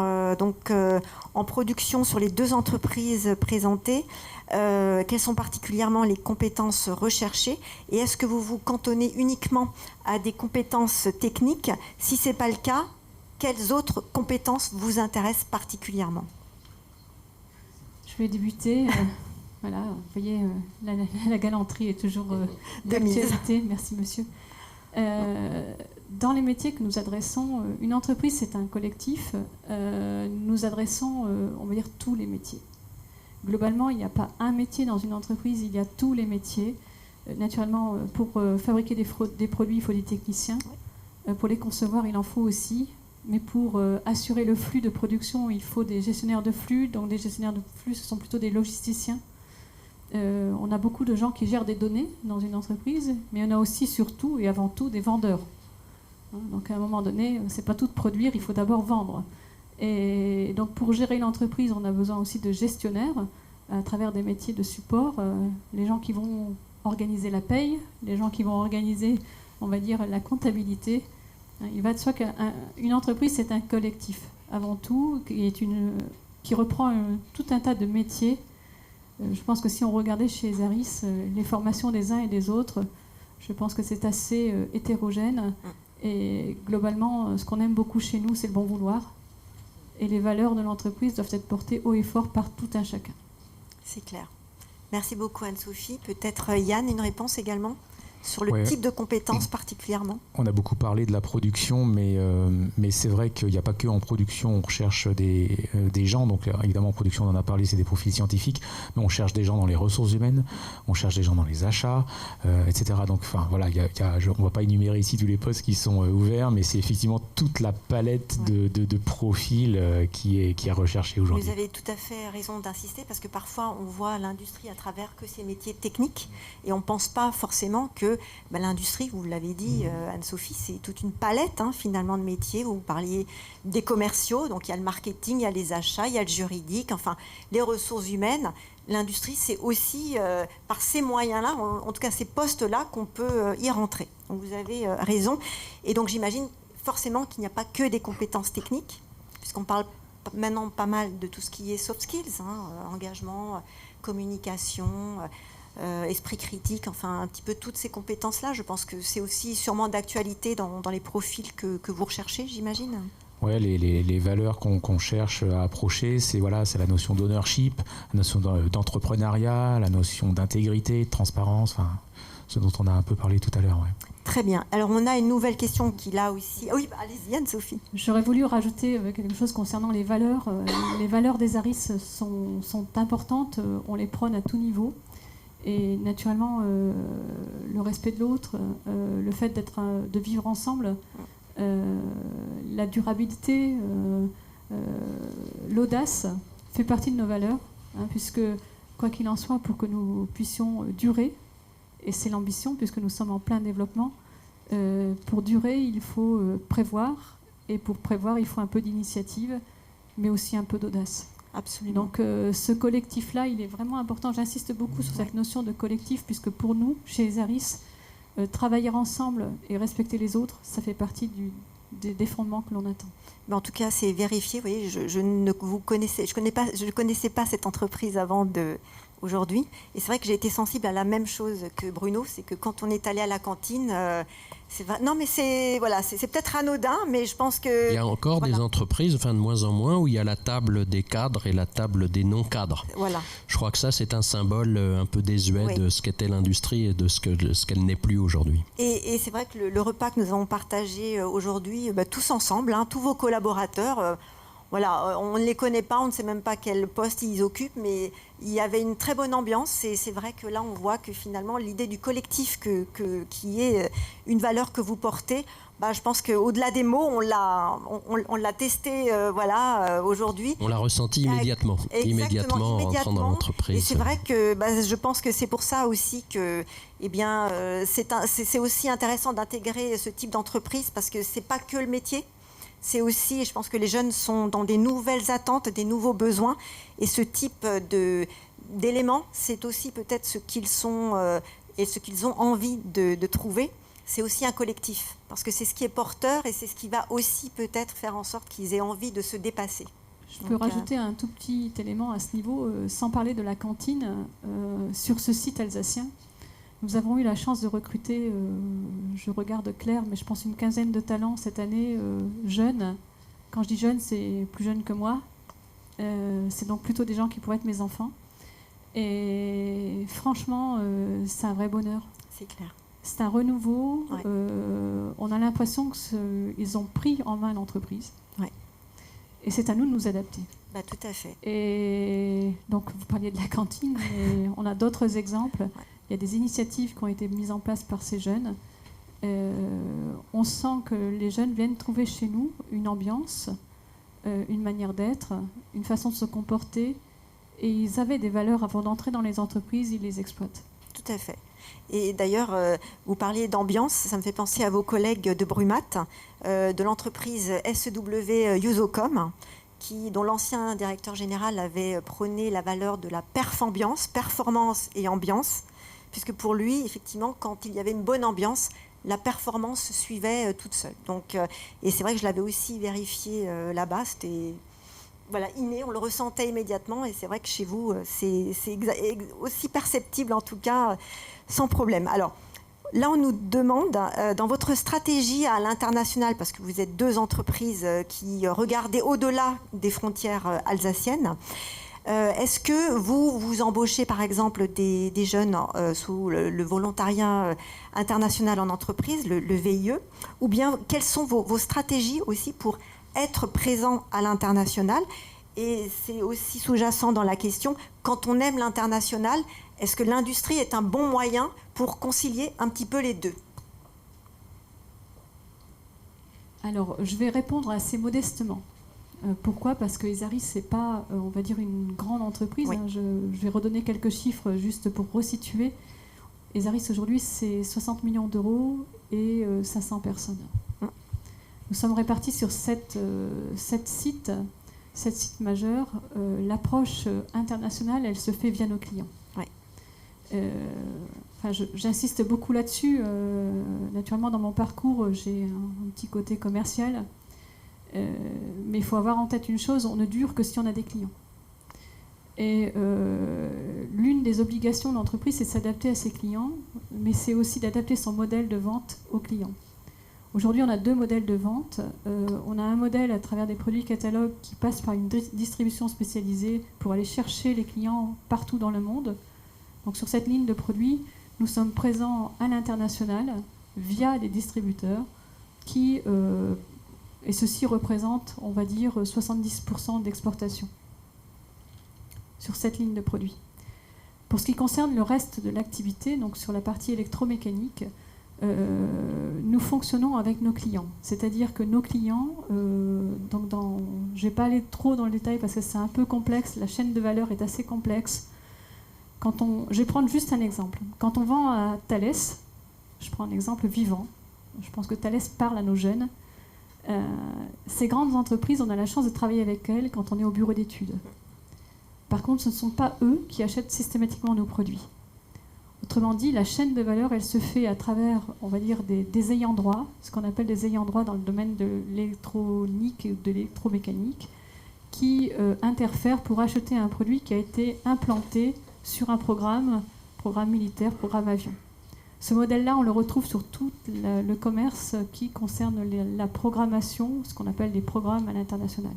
en production sur les deux entreprises présentées, quelles sont particulièrement les compétences recherchées et est-ce que vous vous cantonnez uniquement à des compétences techniques? Si ce n'est pas le cas, quelles autres compétences vous intéressent particulièrement? Je vais débuter. Voilà, vous voyez, la galanterie est toujours d'actualité. Merci, monsieur. Dans les métiers que nous adressons, une entreprise, c'est un collectif. Nous adressons, on va dire, tous les métiers. Globalement, il n'y a pas un métier dans une entreprise, il y a tous les métiers. Naturellement, pour fabriquer des produits, il faut des techniciens. Pour les concevoir, il en faut aussi. Mais pour assurer le flux de production, il faut des gestionnaires de flux. Donc des gestionnaires de flux, ce sont plutôt des logisticiens. On a beaucoup de gens qui gèrent des données dans une entreprise, mais on a aussi surtout et avant tout des vendeurs. Donc à un moment donné, c'est pas tout de produire, il faut d'abord vendre. Et donc pour gérer l'entreprise, on a besoin aussi de gestionnaires. à travers des métiers de support, les gens qui vont organiser la paye, les gens qui vont organiser, on va dire, la comptabilité. Il va de soi qu'une entreprise, c'est un collectif, avant tout, qui reprend tout un tas de métiers. Je pense que si on regardait chez Zaris les formations des uns et des autres, je pense que c'est assez hétérogène. Et globalement, ce qu'on aime beaucoup chez nous, c'est le bon vouloir. Et les valeurs de l'entreprise doivent être portées haut et fort par tout un chacun. C'est clair. Merci beaucoup Anne-Sophie. Peut-être Yann, une réponse également sur le type de compétences particulièrement. On a beaucoup parlé de la production, mais c'est vrai qu'il n'y a pas que en production, on recherche des gens. Donc évidemment, en production, on en a parlé, c'est des profils scientifiques, mais on cherche des gens dans les ressources humaines, on cherche des gens dans les achats, etc. Donc enfin, voilà, on ne va pas énumérer ici tous les postes qui sont ouverts, mais c'est effectivement toute la palette de profils qui est recherchée aujourd'hui. Vous avez tout à fait raison d'insister, parce que parfois, on voit l'industrie à travers que ces métiers techniques, et on ne pense pas forcément que l'industrie, vous l'avez dit Anne-Sophie, c'est toute une palette finalement de métiers. Vous parliez des commerciaux, donc il y a le marketing, il y a les achats, il y a le juridique, enfin les ressources humaines. L'industrie, c'est aussi par ces moyens-là, en tout cas ces postes-là, qu'on peut y rentrer. Donc vous avez raison. Et donc j'imagine forcément qu'il n'y a pas que des compétences techniques, puisqu'on parle maintenant pas mal de tout ce qui est soft skills, engagement, communication, esprit critique, enfin un petit peu toutes ces compétences-là. Je pense que c'est aussi sûrement d'actualité dans les profils que vous recherchez, j'imagine. Ouais, les valeurs qu'on cherche à approcher, c'est la notion d'ownership, la notion d'entrepreneuriat, la notion d'intégrité, de transparence, enfin, ce dont on a un peu parlé tout à l'heure. Ouais. Très bien. Alors on a une nouvelle question qui là aussi... Oui, allez-y Anne-Sophie. J'aurais voulu rajouter quelque chose concernant les valeurs. Les valeurs des Zaris sont importantes, on les prône à tout niveau. Et naturellement, le respect de l'autre, le fait de vivre ensemble, la durabilité, l'audace fait partie de nos valeurs, puisque quoi qu'il en soit, pour que nous puissions durer, et c'est l'ambition puisque nous sommes en plein développement, pour durer, il faut prévoir, et pour prévoir, il faut un peu d'initiative, mais aussi un peu d'audace. Absolument. Donc ce collectif-là, il est vraiment important. J'insiste beaucoup sur cette notion de collectif, puisque pour nous, chez Zaris, travailler ensemble et respecter les autres, ça fait partie des fondements que l'on attend. Mais en tout cas, c'est vérifié. Vous voyez, je ne connaissais pas cette entreprise avant aujourd'hui. Et c'est vrai que j'ai été sensible à la même chose que Bruno, c'est que quand on est allé à la cantine, non mais c'est peut-être anodin, mais je pense que... Il y a encore des entreprises, de moins en moins, où il y a la table des cadres et la table des non-cadres. Voilà. Je crois que ça, c'est un symbole un peu désuet de ce qu'était l'industrie et de ce qu'elle n'est plus aujourd'hui. Et c'est vrai que le repas que nous avons partagé aujourd'hui, tous ensemble, tous vos collaborateurs... on ne les connaît pas, on ne sait même pas quel poste ils occupent, mais il y avait une très bonne ambiance. Et c'est vrai que là, on voit que finalement, l'idée du collectif qui est une valeur que vous portez, je pense qu'au-delà des mots, on l'a testé aujourd'hui. On l'a ressenti immédiatement, en rentrant dans l'entreprise. Et c'est vrai que je pense que c'est pour ça aussi que c'est aussi intéressant d'intégrer ce type d'entreprise, parce que ce n'est pas que le métier. C'est aussi, je pense que les jeunes sont dans des nouvelles attentes, des nouveaux besoins. Et ce type d'éléments, c'est aussi peut-être ce qu'ils sont et ce qu'ils ont envie de trouver. C'est aussi un collectif. Parce que c'est ce qui est porteur et c'est ce qui va aussi peut-être faire en sorte qu'ils aient envie de se dépasser. Je peux rajouter un tout petit élément à ce niveau, sans parler de la cantine. Sur ce site alsacien, nous avons eu la chance de recruter, je regarde Claire, mais je pense une quinzaine de talents cette année, jeunes. Quand je dis jeunes, c'est plus jeunes que moi. C'est donc plutôt des gens qui pourraient être mes enfants. Et franchement, c'est un vrai bonheur. C'est clair. C'est un renouveau. Ouais. On a l'impression qu'ils ont pris en main l'entreprise. Ouais. Et c'est à nous de nous adapter. Tout à fait. Et donc, vous parliez de la cantine, mais on a d'autres exemples. Ouais. Il y a des initiatives qui ont été mises en place par ces jeunes. On sent que les jeunes viennent trouver chez nous une ambiance, une manière d'être, une façon de se comporter. Et ils avaient des valeurs avant d'entrer dans les entreprises, ils les exploitent. Tout à fait. Et d'ailleurs, vous parliez d'ambiance, ça me fait penser à vos collègues de Brumat, de l'entreprise SEW Usocom, dont l'ancien directeur général avait prôné la valeur de la performance et ambiance, puisque pour lui, effectivement, quand il y avait une bonne ambiance, la performance suivait toute seule. Donc, et c'est vrai que je l'avais aussi vérifié là-bas, c'était inné, on le ressentait immédiatement, et c'est vrai que chez vous, c'est aussi perceptible, en tout cas, sans problème. Alors, là, on nous demande, dans votre stratégie à l'international, parce que vous êtes 2 entreprises qui regardaient au-delà des frontières alsaciennes, est-ce que vous embauchez, par exemple, des jeunes sous le volontariat international en entreprise, le VIE, ou bien quelles sont vos stratégies aussi pour être présent à l'international? Et c'est aussi sous-jacent dans la question, quand on aime l'international, est-ce que l'industrie est un bon moyen pour concilier un petit peu les deux? Alors, je vais répondre assez modestement. Pourquoi? Parce que Esaris, ce n'est pas, on va dire, une grande entreprise. Oui. Je vais redonner quelques chiffres juste pour resituer. Esaris, aujourd'hui, c'est 60 millions d'euros et 500 personnes. Nous sommes répartis sur 7 sites majeurs. L'approche internationale, elle se fait via nos clients. Oui. J'insiste beaucoup là-dessus. Naturellement, dans mon parcours, j'ai un petit côté commercial. Mais il faut avoir en tête une chose, on ne dure que si on a des clients. Et l'une des obligations de l'entreprise, c'est de s'adapter à ses clients, mais c'est aussi d'adapter son modèle de vente aux clients. Aujourd'hui, on a 2 modèles de vente. On a un modèle à travers des produits catalogues qui passe par une distribution spécialisée pour aller chercher les clients partout dans le monde. Donc sur cette ligne de produits, nous sommes présents à l'international via des distributeurs qui, et ceci représente, on va dire, 70% d'exportation sur cette ligne de produits. Pour ce qui concerne le reste de l'activité, donc sur la partie électromécanique, nous fonctionnons avec nos clients. C'est-à-dire que nos clients, je ne vais pas aller trop dans le détail parce que c'est un peu complexe, la chaîne de valeur est assez complexe. Je vais prendre juste un exemple. Quand on vend à Thales, je prends un exemple vivant, je pense que Thales parle à nos jeunes. Ces grandes entreprises, on a la chance de travailler avec elles quand on est au bureau d'études. Par contre, ce ne sont pas eux qui achètent systématiquement nos produits. Autrement dit, la chaîne de valeur, elle se fait à travers, on va dire, des ayants droit, ce qu'on appelle des ayants droit dans le domaine de l'électronique et de l'électromécanique, qui interfèrent pour acheter un produit qui a été implanté sur un programme militaire, programme avion. Ce modèle-là, on le retrouve sur tout le commerce qui concerne la programmation, ce qu'on appelle les programmes à l'international.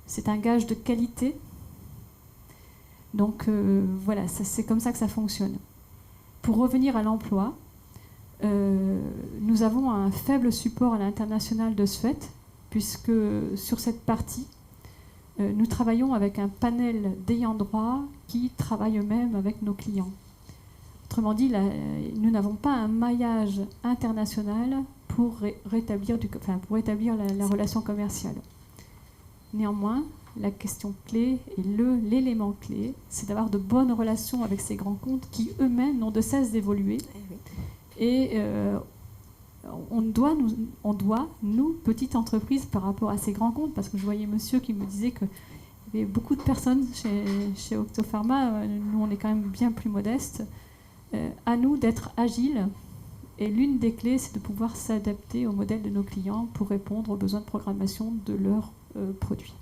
C'est un gage de qualité. Donc voilà, c'est comme ça que ça fonctionne. Pour revenir à l'emploi, nous avons un faible support à l'international de ce fait, puisque sur cette partie, nous travaillons avec un panel d'ayants droit qui travaillent eux-mêmes avec nos clients. Autrement dit, nous n'avons pas un maillage international pour rétablir la relation commerciale. Néanmoins, la question clé et l'élément clé, c'est d'avoir de bonnes relations avec ces grands comptes qui eux-mêmes n'ont de cesse d'évoluer. Et on doit, nous, petites entreprises, par rapport à ces grands comptes, parce que je voyais monsieur qui me disait qu'il y avait beaucoup de personnes chez Octopharma, nous on est quand même bien plus modestes, à nous d'être agiles. Et l'une des clés, c'est de pouvoir s'adapter au modèle de nos clients pour répondre aux besoins de programmation de leurs produits.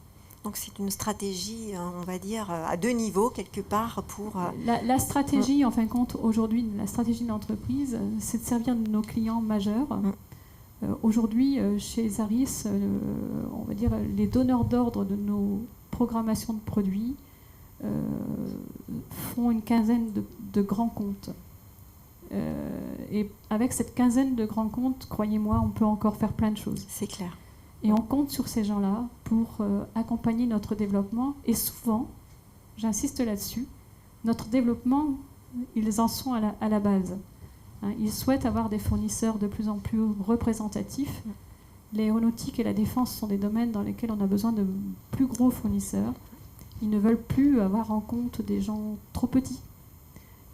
Donc c'est une stratégie, on va dire, à 2 niveaux, quelque part, pour... La stratégie, en fin de compte, aujourd'hui, la stratégie de l'entreprise, c'est de servir nos clients majeurs. Aujourd'hui, chez Esaris, on va dire, les donneurs d'ordre de nos programmations de produits font une quinzaine de grands comptes. Et avec cette quinzaine de grands comptes, croyez-moi, on peut encore faire plein de choses. C'est clair. Et on compte sur ces gens-là pour accompagner notre développement. Et souvent, j'insiste là-dessus, notre développement, ils en sont à la base. Ils souhaitent avoir des fournisseurs de plus en plus représentatifs. L'aéronautique et la défense sont des domaines dans lesquels on a besoin de plus gros fournisseurs. Ils ne veulent plus avoir en compte des gens trop petits,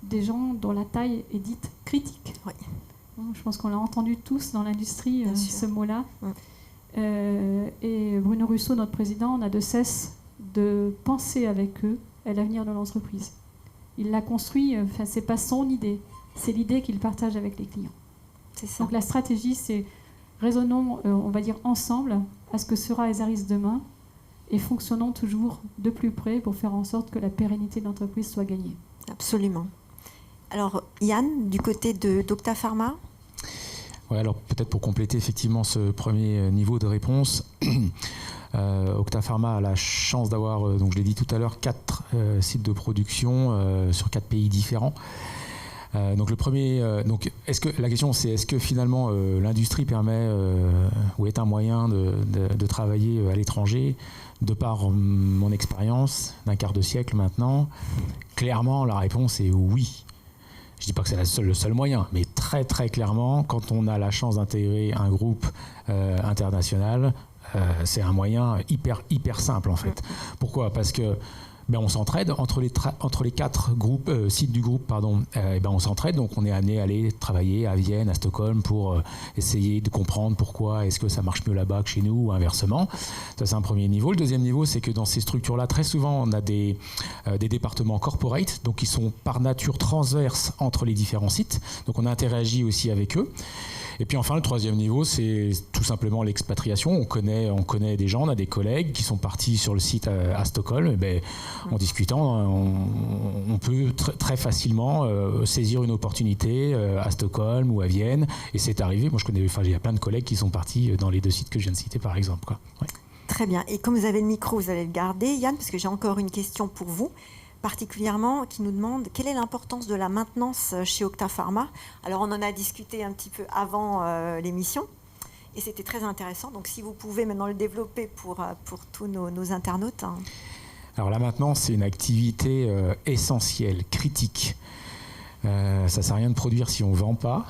des gens dont la taille est dite critique. Oui. Je pense qu'on l'a entendu tous dans l'industrie, ce mot-là. Et Bruno Russo, notre président, n'a de cesse de penser avec eux à l'avenir de l'entreprise. Il l'a construit, c'est pas son idée, c'est l'idée qu'il partage avec les clients. C'est ça. Donc la stratégie, c'est raisonnons, on va dire, ensemble à ce que sera Ezaris demain et fonctionnons toujours de plus près pour faire en sorte que la pérennité de l'entreprise soit gagnée. Absolument. Alors, Yann, du côté d'Octa Pharma ? Ouais, alors peut-être pour compléter effectivement ce premier niveau de réponse, Octa Pharma a la chance d'avoir, donc je l'ai dit tout à l'heure, 4 sites de production sur 4 pays différents. Donc le premier, la question c'est est-ce que finalement l'industrie permet ou est un moyen de travailler à l'étranger? De par mon expérience d'un quart de siècle maintenant, clairement la réponse est oui. Je ne dis pas que c'est le seul moyen, mais très très clairement, quand on a la chance d'intégrer un groupe international, c'est un moyen hyper simple en fait. Pourquoi ? Parce que on s'entraide entre les 4 groupes, sites du groupe, on s'entraide, donc on est amené à aller travailler à Vienne, à Stockholm pour essayer de comprendre pourquoi est-ce que ça marche mieux là-bas que chez nous ou inversement. Ça c'est un premier niveau. Le deuxième niveau, c'est que dans ces structures-là, très souvent on a des départements corporate, donc qui sont par nature transverses entre les différents sites, donc on interagit aussi avec eux. Et puis enfin, le troisième niveau, c'est tout simplement l'expatriation. On connaît des gens, on a des collègues qui sont partis sur le site à Stockholm. Et en discutant, on peut très facilement saisir une opportunité à Stockholm ou à Vienne. Et c'est arrivé. Moi, il y a plein de collègues qui sont partis dans les 2 sites que je viens de citer, par exemple. Ouais. Très bien. Et comme vous avez le micro, vous allez le garder, Yann, parce que j'ai encore une question pour vous, particulièrement, qui nous demande quelle est l'importance de la maintenance chez Octa Pharma. Alors, on en a discuté un petit peu avant l'émission, et c'était très intéressant. Donc, si vous pouvez maintenant le développer pour tous nos internautes. Hein. Alors, la maintenance, c'est une activité essentielle, critique. Ça ne sert à rien de produire si on ne vend pas,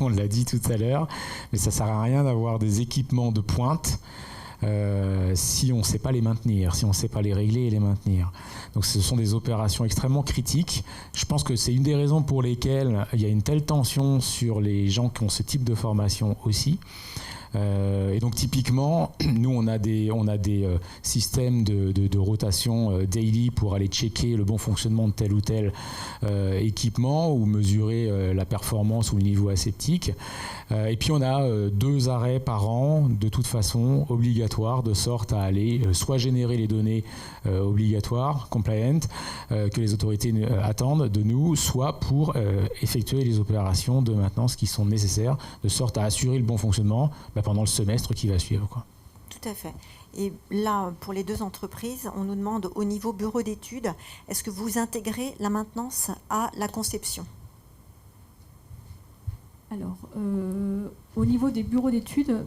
on l'a dit tout à l'heure, mais ça ne sert à rien d'avoir des équipements de pointe si on ne sait pas les maintenir, si on ne sait pas les régler et les maintenir. Donc ce sont des opérations extrêmement critiques. Je pense que c'est une des raisons pour lesquelles il y a une telle tension sur les gens qui ont ce type de formation aussi. Et donc typiquement, nous on a des systèmes de rotation daily pour aller checker le bon fonctionnement de tel ou tel équipement ou mesurer la performance ou le niveau aseptique. Et puis on a 2 arrêts par an de toute façon obligatoires, de sorte à aller soit générer les données obligatoires, compliant, que les autorités attendent de nous, soit pour effectuer les opérations de maintenance qui sont nécessaires, de sorte à assurer le bon fonctionnement pendant le semestre qui va suivre, quoi. Tout à fait. Et là, pour les 2 entreprises, on nous demande au niveau bureau d'études, est-ce que vous intégrez la maintenance à la conception ? Alors, au niveau des bureaux d'études,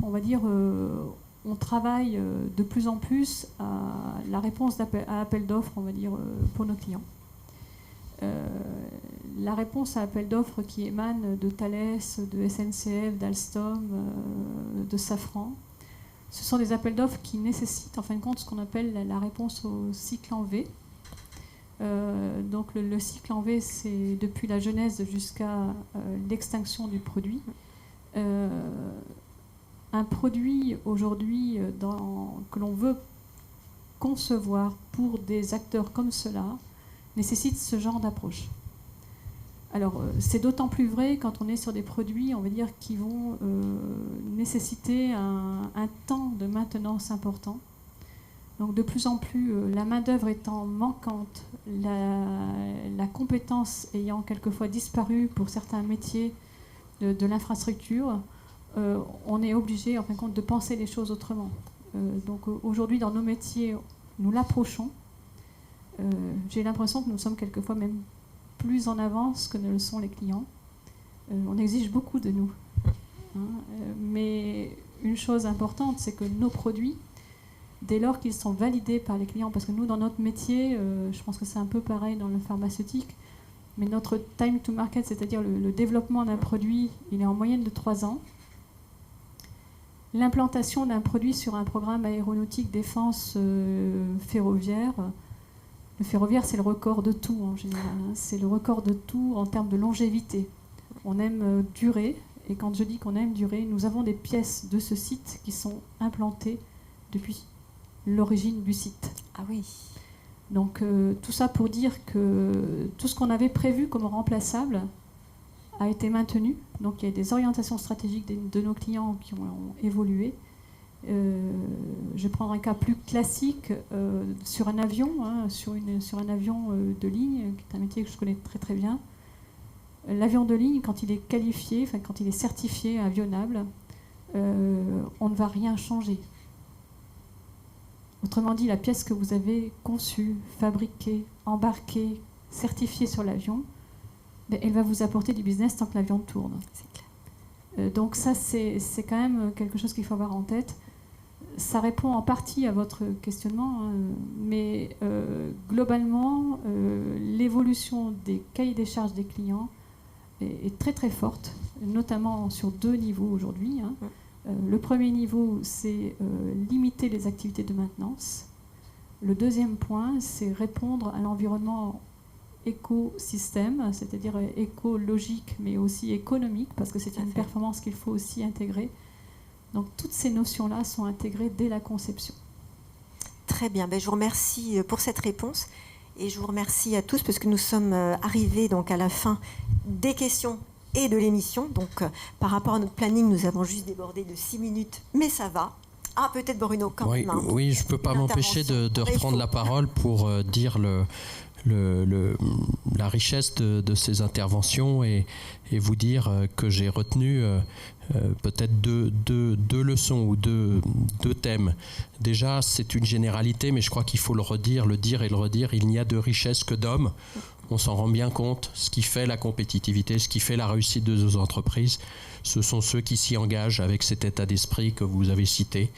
on va dire, on travaille de plus en plus à la réponse à appel d'offres, on va dire, pour nos clients. La réponse à appel d'offres qui émane de Thales, de SNCF, d'Alstom, de Safran, ce sont des appels d'offres qui nécessitent en fin de compte ce qu'on appelle la réponse au cycle en V. Donc le cycle en V, c'est depuis la genèse jusqu'à l'extinction du produit. Un produit aujourd'hui que l'on veut concevoir pour des acteurs comme cela nécessite ce genre d'approche. Alors c'est d'autant plus vrai quand on est sur des produits, on va dire, qui vont nécessiter un temps de maintenance important. Donc de plus en plus, la main-d'œuvre étant manquante, la compétence ayant quelquefois disparu pour certains métiers de l'infrastructure, on est obligé, en fin de compte, de penser les choses autrement. Donc aujourd'hui, dans nos métiers, nous l'approchons. J'ai l'impression que nous sommes quelquefois même plus en avance que ne le sont les clients. On exige beaucoup de nous. Mais une chose importante, c'est que nos produits, dès lors qu'ils sont validés par les clients, parce que nous, dans notre métier, je pense que c'est un peu pareil dans le pharmaceutique, mais notre time to market, c'est-à-dire le développement d'un produit, il est en moyenne de 3 ans. L'implantation d'un produit sur un programme aéronautique défense ferroviaire, le ferroviaire, c'est le record de tout en général. C'est le record de tout en termes de longévité. On aime durer Et quand je dis qu'on aime durer, nous avons des pièces de ce site qui sont implantées depuis l'origine du site. Ah oui. Donc tout ça pour dire que tout ce qu'on avait prévu comme remplaçable a été maintenu. Donc il y a des orientations stratégiques de nos clients qui ont évolué. Je vais prendre un cas plus classique sur un avion, sur un avion de ligne, qui est un métier que je connais très très bien. L'avion de ligne, quand il est qualifié, quand il est certifié avionnable, on ne va rien changer. Autrement dit, la pièce que vous avez conçue, fabriquée, embarquée, certifiée sur l'avion, elle va vous apporter du business tant que l'avion tourne. C'est clair. Donc ça, c'est quand même quelque chose qu'il faut avoir en tête. Ça répond en partie à votre questionnement, mais globalement, l'évolution des cahiers des charges des clients est très très forte, notamment sur 2 niveaux aujourd'hui. Le premier niveau, c'est limiter les activités de maintenance. Le deuxième point, c'est répondre à l'environnement écosystème, c'est-à-dire écologique, mais aussi économique, parce que c'est une performance qu'il faut aussi intégrer. Donc toutes ces notions-là sont intégrées dès la conception. Très bien, je vous remercie pour cette réponse et je vous remercie à tous parce que nous sommes arrivés donc à la fin des questions et de l'émission. Donc par rapport à notre planning, nous avons juste débordé de 6 minutes, mais ça va. Ah, peut-être Bruno, quand même. Oui, je ne peux pas m'empêcher de reprendre la parole pour dire la richesse de ces interventions et vous dire que j'ai retenu peut-être deux leçons ou deux thèmes. Déjà, c'est une généralité, mais je crois qu'il faut le dire et le redire. Il n'y a de richesse que d'hommes. On s'en rend bien compte. Ce qui fait la compétitivité, ce qui fait la réussite de nos entreprises, ce sont ceux qui s'y engagent avec cet état d'esprit que vous avez cité.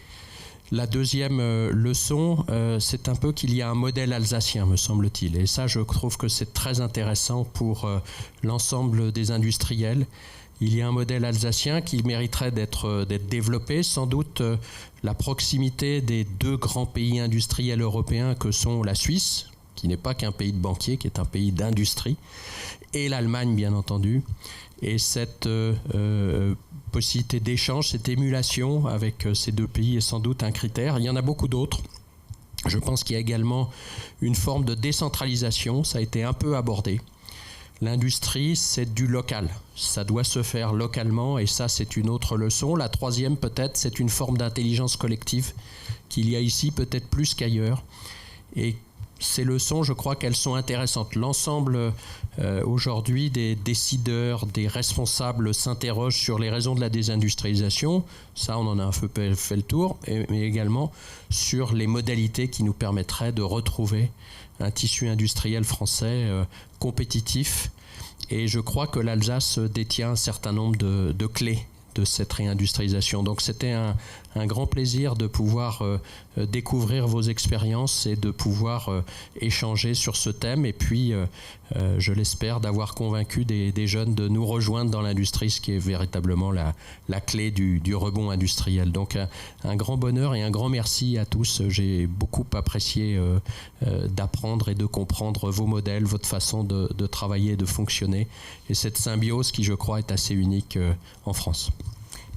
La deuxième leçon, c'est un peu qu'il y a un modèle alsacien, me semble-t-il. Et ça, je trouve que c'est très intéressant pour l'ensemble des industriels. Il y a un modèle alsacien qui mériterait d'être développé. Sans doute, la proximité des 2 grands pays industriels européens que sont la Suisse, qui n'est pas qu'un pays de banquiers, qui est un pays d'industrie, et l'Allemagne, bien entendu. Et cette possibilité d'échange, cette émulation avec ces 2 pays est sans doute un critère. Il y en a beaucoup d'autres. Je pense qu'il y a également une forme de décentralisation. Ça a été un peu abordé. L'industrie, c'est du local. Ça doit se faire localement et ça, c'est une autre leçon. La troisième, peut-être, c'est une forme d'intelligence collective qu'il y a ici peut-être plus qu'ailleurs. Et ces leçons, je crois qu'elles sont intéressantes. L'ensemble aujourd'hui des décideurs, des responsables s'interrogent sur les raisons de la désindustrialisation. Ça, on en a un peu fait le tour. Mais également sur les modalités qui nous permettraient de retrouver un tissu industriel français compétitif. Et je crois que l'Alsace détient un certain nombre de clés de cette réindustrialisation. Donc c'était un grand plaisir de pouvoir découvrir vos expériences et de pouvoir échanger sur ce thème. Et puis, je l'espère, d'avoir convaincu des jeunes de nous rejoindre dans l'industrie, ce qui est véritablement la clé du rebond industriel. Donc un grand bonheur et un grand merci à tous. J'ai beaucoup apprécié d'apprendre et de comprendre vos modèles, votre façon de travailler et de fonctionner. Et cette symbiose qui, je crois, est assez unique en France.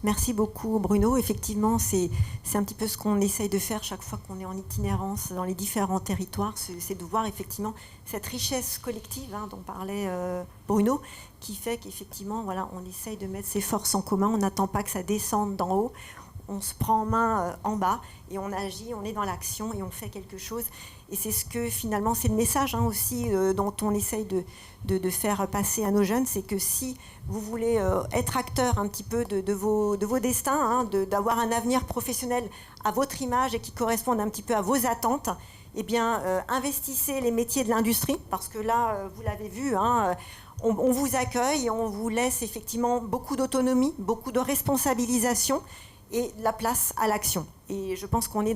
Merci beaucoup Bruno. Effectivement, c'est un petit peu ce qu'on essaye de faire chaque fois qu'on est en itinérance dans les différents territoires, c'est de voir effectivement cette richesse collective dont parlait Bruno, qui fait qu'effectivement, voilà, on essaye de mettre ses forces en commun, on n'attend pas que ça descende d'en haut, on se prend en main en bas et on agit, on est dans l'action et on fait quelque chose. Et c'est ce que finalement, c'est le message aussi dont on essaye de faire passer à nos jeunes, c'est que si vous voulez être acteur un petit peu de vos destins, d'avoir un avenir professionnel à votre image et qui corresponde un petit peu à vos attentes, eh bien, investissez les métiers de l'industrie, parce que là, vous l'avez vu, on vous accueille et on vous laisse effectivement beaucoup d'autonomie, beaucoup de responsabilisation et la place à l'action. Et je pense qu'on est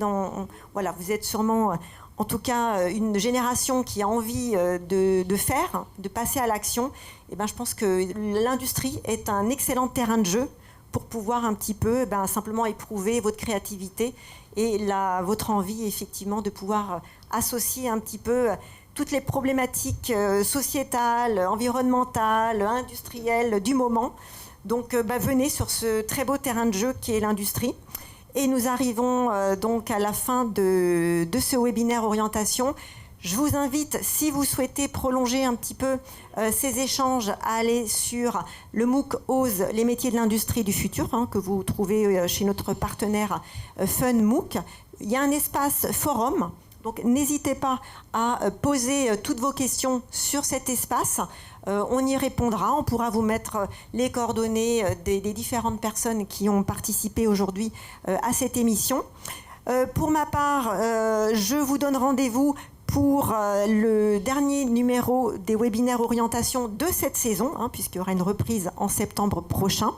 voilà, vous êtes sûrement, en tout cas, une génération qui a envie de faire, de passer à l'action. Et ben, je pense que l'industrie est un excellent terrain de jeu pour pouvoir un petit peu simplement éprouver votre créativité et votre envie, effectivement, de pouvoir associer un petit peu toutes les problématiques sociétales, environnementales, industrielles du moment Donc venez sur ce très beau terrain de jeu qui est l'industrie. Et nous arrivons donc à la fin de ce webinaire orientation. Je vous invite, si vous souhaitez prolonger un petit peu ces échanges, à aller sur le MOOC OSE, les métiers de l'industrie du futur, que vous trouvez chez notre partenaire Fun MOOC. Il y a un espace forum, donc n'hésitez pas à poser toutes vos questions sur cet espace. On y répondra, on pourra vous mettre les coordonnées des différentes personnes qui ont participé aujourd'hui à cette émission. Pour ma part, je vous donne rendez-vous pour le dernier numéro des webinaires orientation de cette saison, puisqu'il y aura une reprise en septembre prochain,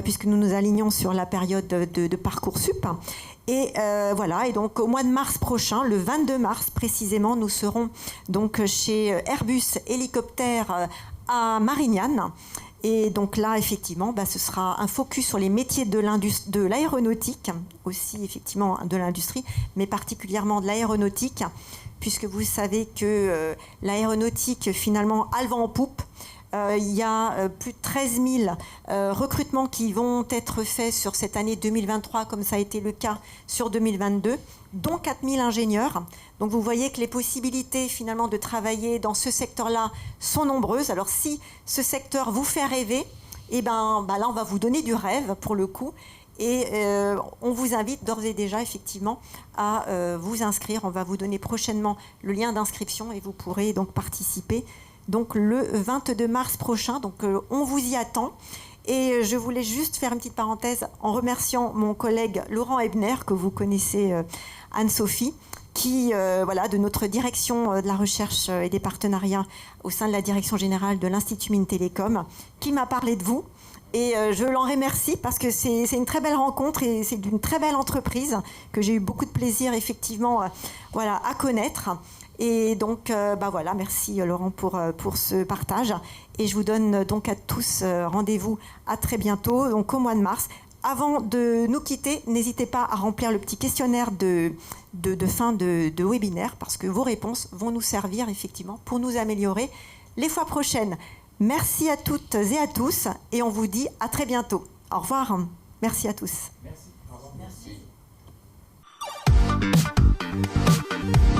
puisque nous nous alignons sur la période de Parcoursup. Et voilà, et donc au mois de mars prochain, le 22 mars précisément, nous serons donc chez Airbus Hélicoptère à Marignane. Et donc là, effectivement, ce sera un focus sur les métiers de l'aéronautique, aussi effectivement de l'industrie, mais particulièrement de l'aéronautique, puisque vous savez que l'aéronautique, finalement, a le vent en poupe. Il y a plus de 13 000 recrutements qui vont être faits sur cette année 2023, comme ça a été le cas sur 2022, dont 4 000 ingénieurs. Donc vous voyez que les possibilités finalement de travailler dans ce secteur-là sont nombreuses. Alors si ce secteur vous fait rêver, là on va vous donner du rêve pour le coup. Et on vous invite d'ores et déjà effectivement à vous inscrire. On va vous donner prochainement le lien d'inscription et vous pourrez donc participer donc le 22 mars prochain. Donc on vous y attend. Et je voulais juste faire une petite parenthèse en remerciant mon collègue Laurent Ebner, que vous connaissez, Anne-Sophie, qui, de notre direction de la recherche et des partenariats au sein de la direction générale de l'Institut Mines Télécom, qui m'a parlé de vous. Et je l'en remercie parce que c'est une très belle rencontre et c'est d'une très belle entreprise que j'ai eu beaucoup de plaisir effectivement à connaître. Et donc, merci Laurent pour ce partage. Et je vous donne donc à tous rendez-vous à très bientôt, donc au mois de mars. Avant de nous quitter, n'hésitez pas à remplir le petit questionnaire de fin de webinaire parce que vos réponses vont nous servir effectivement pour nous améliorer les fois prochaines. Merci à toutes et à tous et on vous dit à très bientôt. Au revoir. Merci à tous. Merci. Au revoir. Merci.